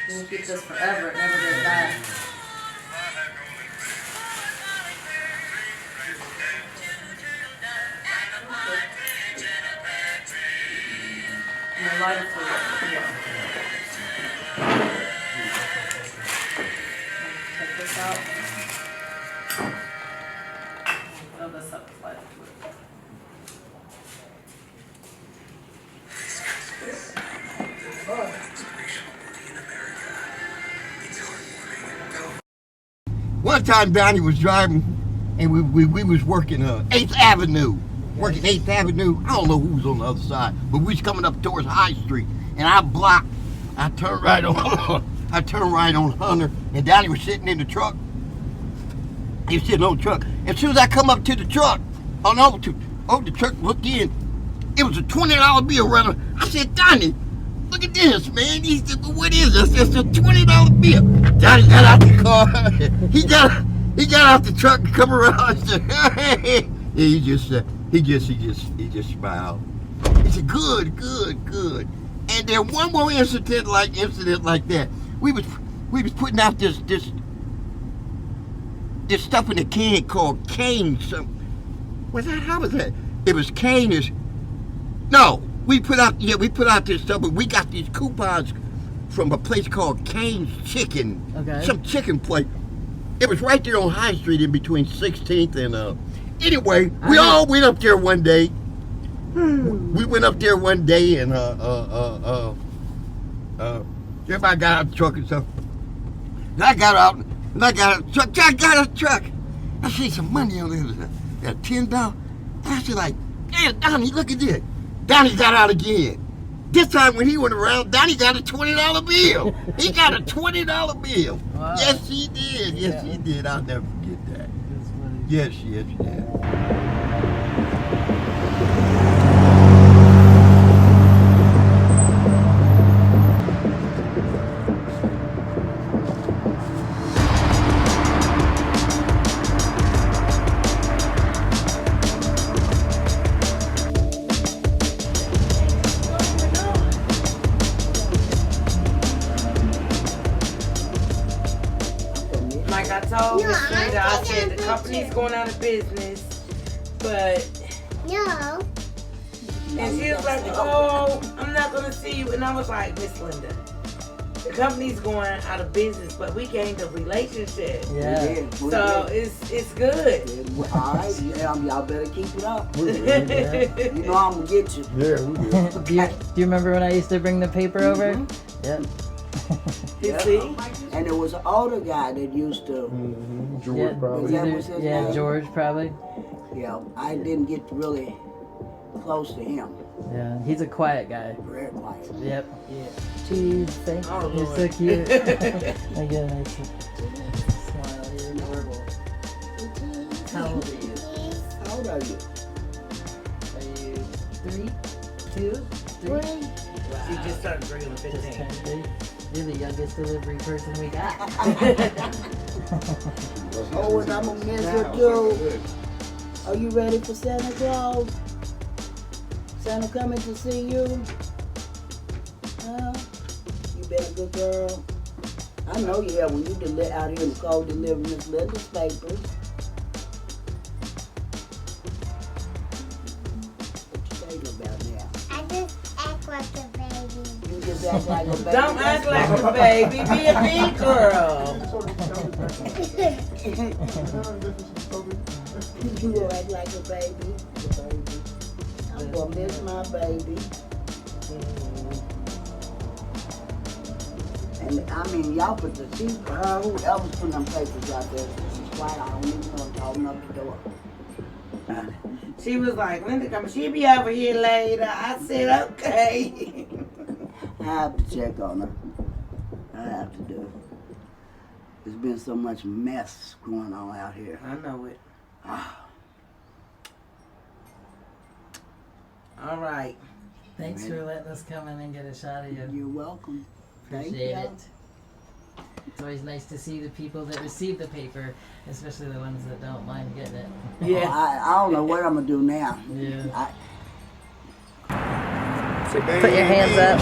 Speaker 12: You can keep this forever, it never goes bad. And the lighter fluid. Yeah. Take this out. Fill this up with lighter fluid.
Speaker 1: One time Donnie was driving and we was working 8th Avenue. Working 8th Avenue. I don't know who was on the other side, but we was coming up towards High Street and I blocked. I turned right on Hunter and Donnie was sitting in the truck. He was sitting on the truck. As soon as I come up to the truck, over the truck, looked in, it was a $20 bill runner. I said, Donnie, look at this, man. He said, well, what is this? It's a $20 bill. Donnie got out the car. He got out the truck and come around and said, hey. He just smiled. He said, good. And then one more incident like that. We was putting out this stuff in a can called Cane. How was that? It was Cane we put out this stuff, but we got these coupons from a place called Cane's Chicken.
Speaker 3: Okay.
Speaker 1: Some chicken place. It was right there on High Street in between 16th and anyway, we all went up there one day. We went up there one day and everybody got out of the truck and stuff. And I got out, and I got a truck. I got a truck. I see some money on there. That $10. And I said, like, damn, Donnie, look at this. Donnie got out again. This time when he went around, Donnie got a $20 bill. He got a $20 bill. Wow. Yes, he did. Yes, he did. I'll never forget that. Yes, yes, yes.
Speaker 4: Like I told Miss Linda, I said the company's going out of business, but
Speaker 14: No.
Speaker 4: and she was like, "Oh, I'm not gonna see you," and I was like, "Miss Linda, the company's going out of business, but we gained a relationship.
Speaker 15: Yeah.
Speaker 4: So it's good."
Speaker 15: All right, y'all better keep it up. You know I'm gonna get you.
Speaker 1: Yeah, we did.
Speaker 3: do you remember when I used to bring the paper over? Yep.
Speaker 15: You see? And there was an older guy that used to.
Speaker 1: George,
Speaker 3: Yeah,
Speaker 1: probably.
Speaker 15: Was that was his name?
Speaker 3: George probably.
Speaker 15: Yeah, I didn't get really close to him.
Speaker 3: Yeah, he's a quiet guy.
Speaker 15: Very quiet.
Speaker 3: Yep.
Speaker 15: Yeah.
Speaker 3: Cheese, thank
Speaker 15: Oh,
Speaker 3: you're
Speaker 15: Lord.
Speaker 3: so cute. Again, I smile. You're adorable. How old are you?
Speaker 15: How old are you?
Speaker 3: Are you 3, 2, 3?
Speaker 4: She just turned 3 on the
Speaker 3: Just
Speaker 4: 15th.
Speaker 3: turned 3. You're the youngest delivery person we got.
Speaker 15: Oh, and I'm gonna miss you too. Are you ready for Santa Claus? Santa coming to see you? Huh? You been a good girl? I know you have when you out here in the cold delivering Miss Linda's papers. What you thinking about now?
Speaker 14: I just act like a baby.
Speaker 15: You just act like a baby.
Speaker 4: Don't act like a baby. Be a big girl.
Speaker 15: You will act like a baby. I'm gonna miss my baby. And I mean, y'all put the whoever's putting them papers out there, this is why I don't even know to open up the door.
Speaker 4: She was like, "Linda, come. She'll be over here later." I said, "Okay."
Speaker 15: I have to check on her. I have to do. There's been so much mess going on out here.
Speaker 4: I know it. All right.
Speaker 3: Thanks for letting us come in and get a shot of you.
Speaker 15: You're welcome.
Speaker 3: Appreciate
Speaker 15: Thank
Speaker 3: it. It's always nice to see the people that receive the paper, especially the ones that don't mind getting it.
Speaker 15: Yeah. I don't know what I'm gonna do now.
Speaker 3: Yeah.
Speaker 14: Put your hands up.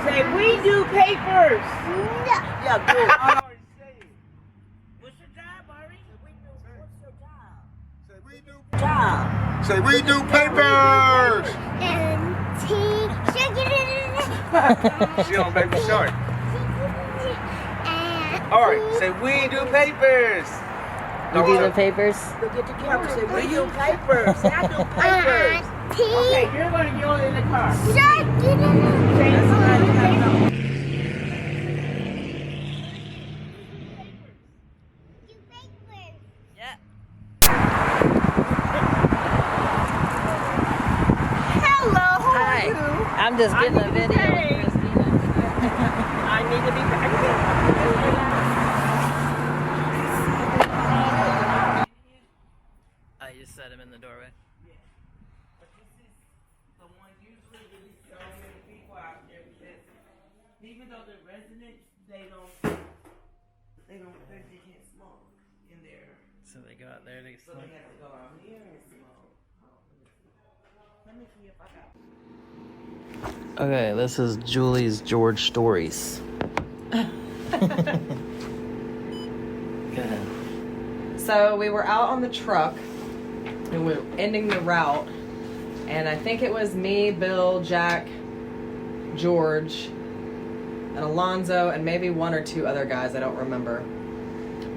Speaker 4: Say, we do papers.
Speaker 15: Yeah, do it.
Speaker 4: What's your job, Ari?
Speaker 15: Job.
Speaker 1: Say, we do papers!
Speaker 10: She don't make me short. Alright, say we do papers.
Speaker 3: You do the papers?
Speaker 15: Look at the camera. Say, we do papers. Say, I do papers.
Speaker 4: Okay, you're going to go in the car.
Speaker 3: Hi. I'm just getting a video with Christina.
Speaker 4: I need to be back.
Speaker 3: I just set him in the doorway.
Speaker 4: But this is the one usually with so many people out there because even though they're residents, they can't smoke in there.
Speaker 3: So they go out there to
Speaker 4: So
Speaker 3: smoke.
Speaker 4: they have to go out here and smoke. Let me see if I got.
Speaker 3: Okay, this is Julie's George stories. Go ahead.
Speaker 16: So we were out on the truck and we're ending the route, and I think it was me, Bill, Jack, George, and Alonzo, and maybe one or two other guys, I don't remember.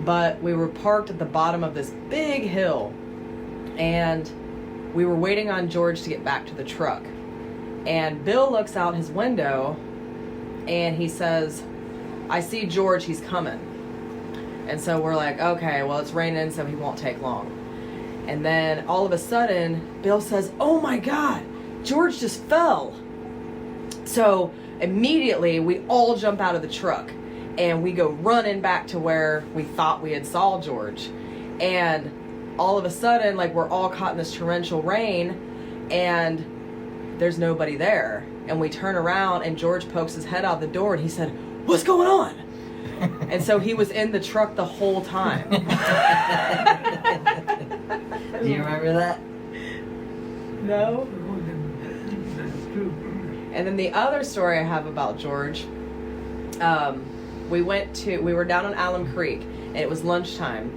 Speaker 16: But we were parked at the bottom of this big hill, and we were waiting on George to get back to the truck. And Bill looks out his window, and he says, I see George, he's coming. And so we're like, okay, well, it's raining, so he won't take long. And then all of a sudden, Bill says, oh my God, George just fell. So immediately we all jump out of the truck and we go running back to where we thought we had saw George. And all of a sudden, like, we're all caught in this torrential rain and there's nobody there. And we turn around and George pokes his head out the door and he said, what's going on? And so he was in the truck the whole time.
Speaker 3: Do you remember that?
Speaker 16: No. And then the other story I have about George, we were down on Alum Creek, and it was lunchtime.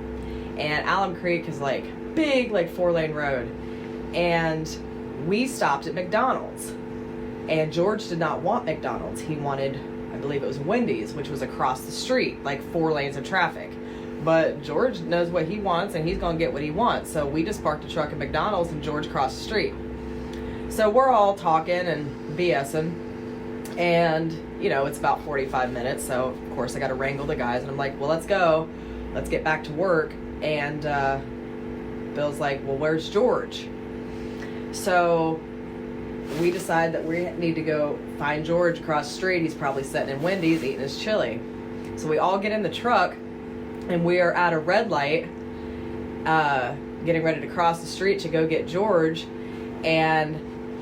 Speaker 16: And Alum Creek is like big, like 4-lane road. And we stopped at McDonald's. And George did not want McDonald's. He wanted, I believe it was Wendy's, which was across the street, like 4 lanes of traffic. But George knows what he wants, and he's going to get what he wants. So we just parked a truck at McDonald's, and George crossed the street. So we're all talking and BSing. And, you know, it's about 45 minutes. So, of course, I got to wrangle the guys. And I'm like, well, let's go. Let's get back to work. And Bill's like, well, where's George? So we decide that we need to go find George across the street. He's probably sitting in Wendy's eating his chili. So we all get in the truck. And we are at a red light, getting ready to cross the street to go get George. And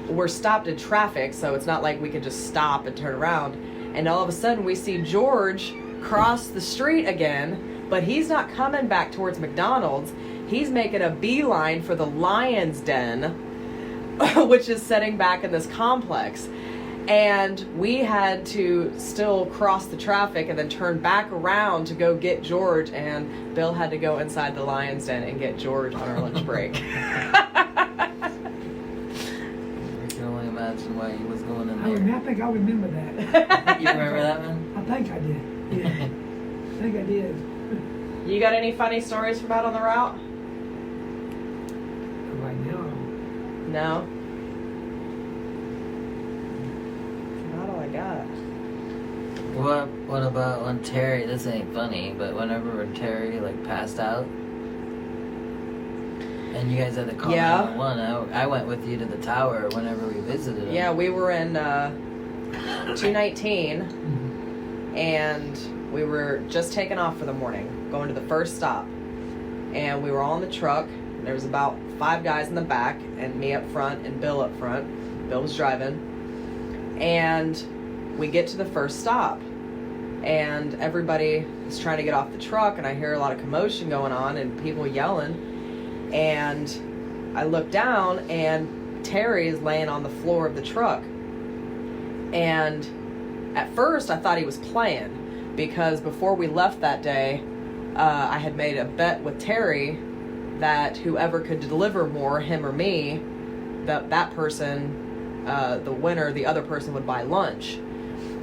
Speaker 16: we're stopped in traffic, so it's not like we could just stop and turn around. And all of a sudden, we see George cross the street again, but he's not coming back towards McDonald's. He's making a beeline for the Lion's Den, which is setting back in this complex. And we had to still cross the traffic and then turn back around to go get George. And Bill had to go inside the Lion's Den and get George on our lunch break.
Speaker 3: I can only imagine why he was going in there.
Speaker 6: I think I remember that.
Speaker 3: You remember that one?
Speaker 6: I think I did. Yeah. I think I did.
Speaker 16: You got any funny stories from out on the route?
Speaker 6: Right now.
Speaker 16: No? Not all I got.
Speaker 3: What about when Terry, this ain't funny, but whenever Terry like passed out and you guys had to call 911, I went with you to the tower whenever we visited him.
Speaker 16: Yeah, we were in 219 and we were just taking off for the morning, going to the first stop. And we were all in the truck. There was about 5 guys in the back and me up front and Bill up front. Bill was driving. And we get to the first stop and everybody is trying to get off the truck and I hear a lot of commotion going on and people yelling. And I look down and Terry is laying on the floor of the truck. And at first I thought he was playing because before we left that day, I had made a bet with Terry that whoever could deliver more, him or me, that person, the winner, the other person would buy lunch.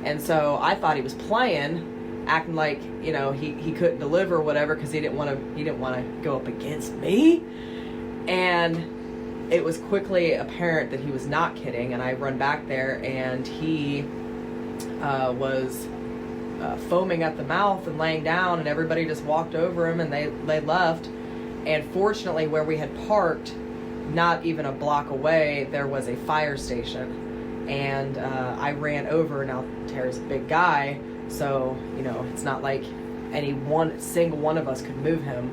Speaker 16: And so I thought he was playing, acting like, you know, he couldn't deliver whatever because he didn't want to go up against me. And it was quickly apparent that he was not kidding. And I run back there and he was foaming at the mouth and laying down, and everybody just walked over him and they left. And fortunately, where we had parked, not even a block away, there was a fire station. And I ran over. Now Terry's a big guy, so you know it's not like any single one of us could move him.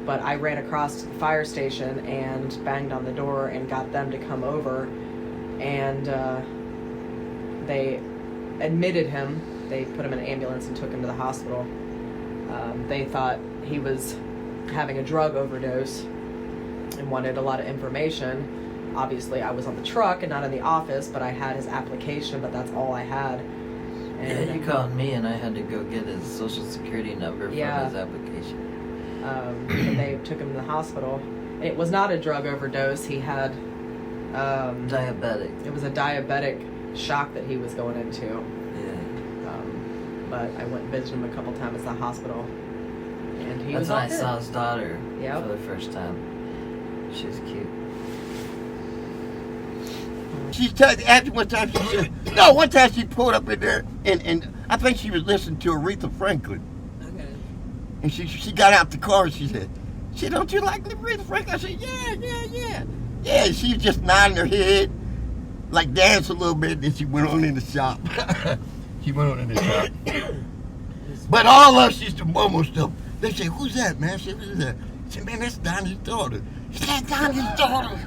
Speaker 16: But I ran across to the fire station and banged on the door and got them to come over, and they admitted him. They put him in an ambulance and took him to the hospital. They thought he was having a drug overdose and wanted a lot of information. Obviously, I was on the truck and not in the office, but I had his application, but that's all I had. And
Speaker 3: yeah, you called me and I had to go get his social security number from his application.
Speaker 16: And they took him to the hospital. It was not a drug overdose. He had...
Speaker 3: diabetic.
Speaker 16: It was a diabetic shock that he was going into. but I went and visited him a couple times at the hospital. And he
Speaker 3: That's
Speaker 16: was
Speaker 3: when
Speaker 16: all
Speaker 3: I
Speaker 16: good.
Speaker 3: saw his daughter
Speaker 16: Yep.
Speaker 3: for the first time. She was cute.
Speaker 1: She after one time she said, no, one time she pulled up in there and I think she was listening to Aretha Franklin.
Speaker 16: Okay.
Speaker 1: And she got out the car and she said, don't you like Aretha Franklin? I said, yeah. Yeah, and she was just nodding her head, like danced a little bit, then she went on in the shop. But all of us used to mumble stuff. They say, who's that, man? I said, who's that? I said, man, that's Donnie's daughter. Is that Donnie's daughter?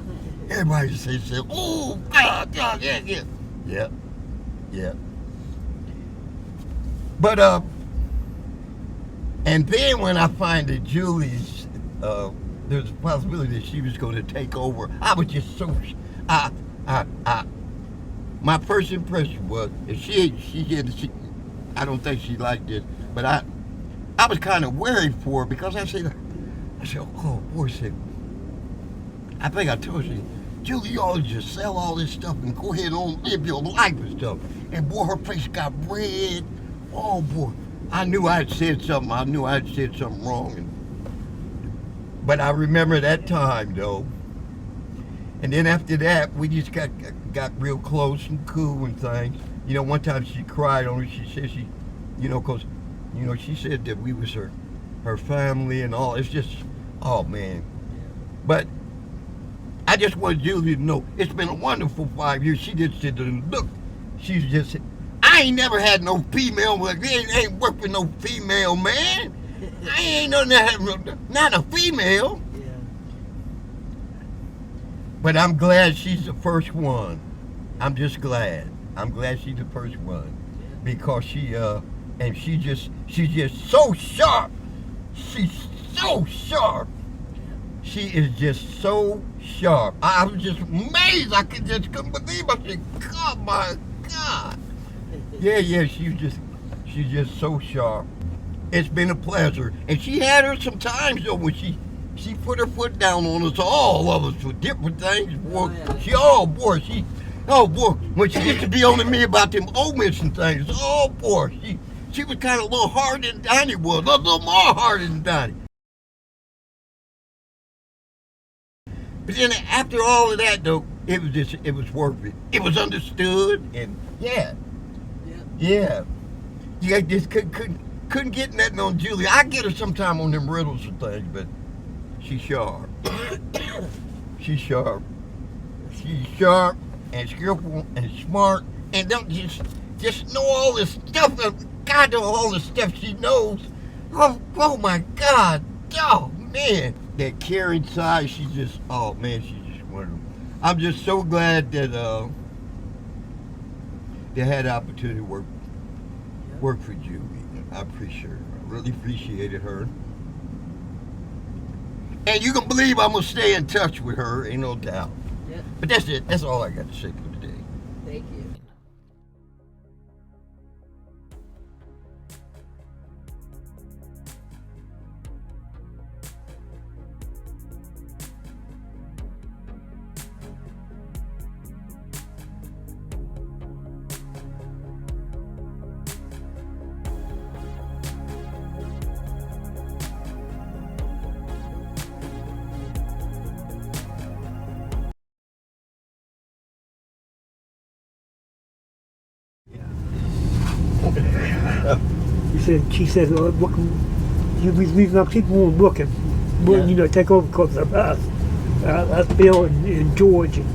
Speaker 1: Everybody say, oh, God, yeah. But, and then when I find that Julie's, there's a possibility that she was going to take over, I was just so, my first impression was, I don't think she liked it, but I was kind of worried for her because I said, oh, boy, I think I told you, Julie, you always just sell all this stuff and go ahead and live your life and stuff. And boy, her face got red. Oh boy, I knew I had said something. I knew I had said something wrong. But I remember that time though. And then after that, we just got real close and cool and things. You know, one time she cried on me. She said because, she said that we was her family and all. It's just, oh man. But I just wanted Julie to know it's been a wonderful 5 years. She just said, look, she's just, I ain't never had no female, but ain't worked with no female, man. I ain't not a female.
Speaker 7: Yeah.
Speaker 1: But I'm glad she's the first one. I'm just glad. I'm glad she's the first one. Because she's just so sharp. She's so sharp. She is just so sharp. I was just amazed. I couldn't believe it. I said, God, my God. Yeah, she's just so sharp. It's been a pleasure. And she had her some times though when she put her foot down on us, all of us, for different things. Boy, when she used to be on me about them oats and things, oh boy, she was kind of a little harder than Donnie was, a little more harder than Donnie. But then after all of that, though, it was worth it. It was understood, and yeah. You just couldn't get nothing on Julie. I get her sometime on them riddles and things, but she's sharp. She's sharp. She's sharp and skillful and smart, and don't just know all this stuff. God knows all the stuff she knows. Oh my God. Oh man. That caring side, she's just wonderful. I'm just so glad that they had the opportunity to work for Julie. I appreciate her. I really appreciated her. And you can believe I'm gonna stay in touch with her, ain't no doubt.
Speaker 16: Yep.
Speaker 1: But that's it. That's all I got to say for today.
Speaker 16: Thank you.
Speaker 6: She said, what can you be leaving up people on working, take over because of us, Bill and George, and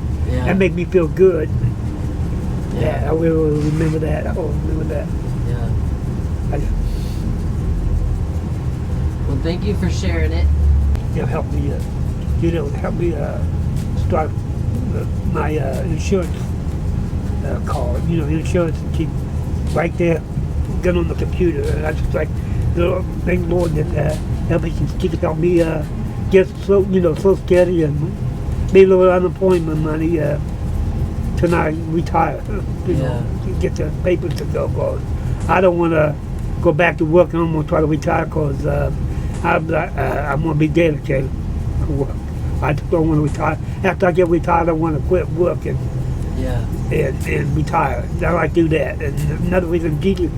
Speaker 6: that make me feel good. Yeah, I will remember that. I will remember that.
Speaker 3: Yeah. Well, thank you for sharing it.
Speaker 6: Help me, start my insurance card. Insurance and keep right there. Get on the computer, and I just thank Lord that she can help me get so steady and maybe a little unemployment money till I retire. Get the papers to go. Cause I don't want to go back to work. I'm gonna try to retire because I'm gonna be dedicated to work. I just don't want to retire. After I get retired, I want to quit working
Speaker 3: Yeah.
Speaker 6: And retire. I like to do that. And another reason Judy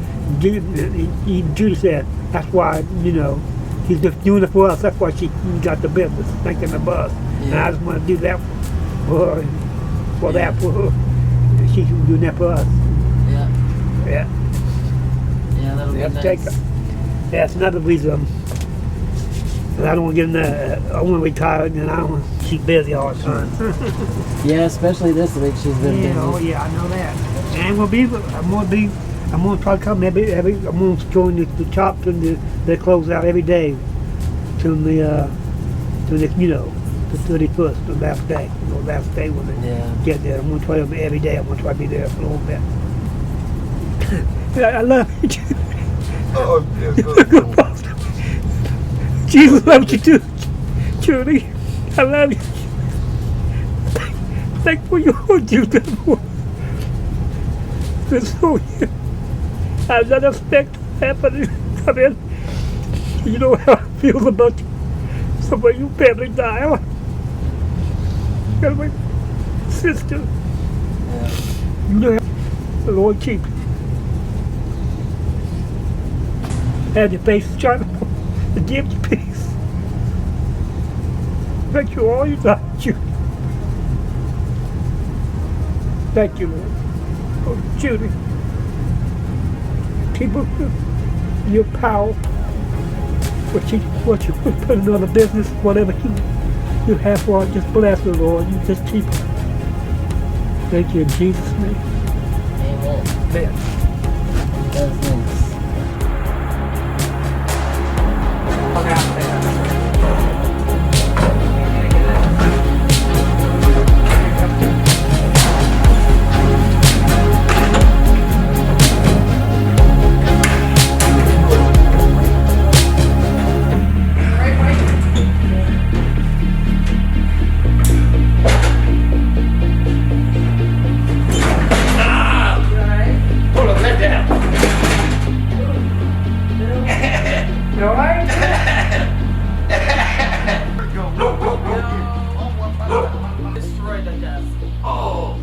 Speaker 6: said, that's why, you know, he's just doing it for us. That's why she got the business, thinking of us. And I just want to do that for her, for her. She's doing that for us.
Speaker 3: Yeah.
Speaker 6: Yeah.
Speaker 3: Yeah, that'll be nice.
Speaker 6: That's another reason. I don't want to get in there. I want to retire, and I don't want to keep busy all the time.
Speaker 3: Yeah, especially this week she's been busy.
Speaker 6: Oh yeah, I know that. And I'm gonna try to come I'm gonna join the chops and the close out every day till the the 31st, the last day. The last day when they get there. I'm gonna try to every day. I'm gonna try to be there for a little bit. I love you.
Speaker 1: Oh, yeah,
Speaker 6: Jesus loves you too, Judy. I love you. Thank you for your whole you've done for this whole year. I did not expect to happen. I mean, you know how I feel about you. Somebody your family died. Got my sister. You know how the Lord keep you. Had your face trying to give you peace. Thank you all you got, Judy. Thank you, Lord. Oh, Judy. Keep up your power. What you put in other business, whatever you have for it, just bless the Lord. You just keep it. Thank you in Jesus' name.
Speaker 3: Amen.
Speaker 6: Amen.
Speaker 3: That's nice.
Speaker 2: Destroyed the desk.
Speaker 1: Oh.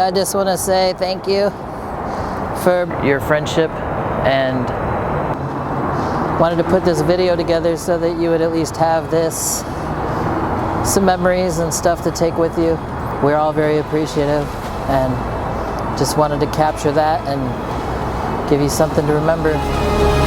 Speaker 3: I just want to say thank you for your friendship and wanted to put this video together so that you would at least have this, some memories and stuff to take with you. We're all very appreciative and just wanted to capture that and give you something to remember.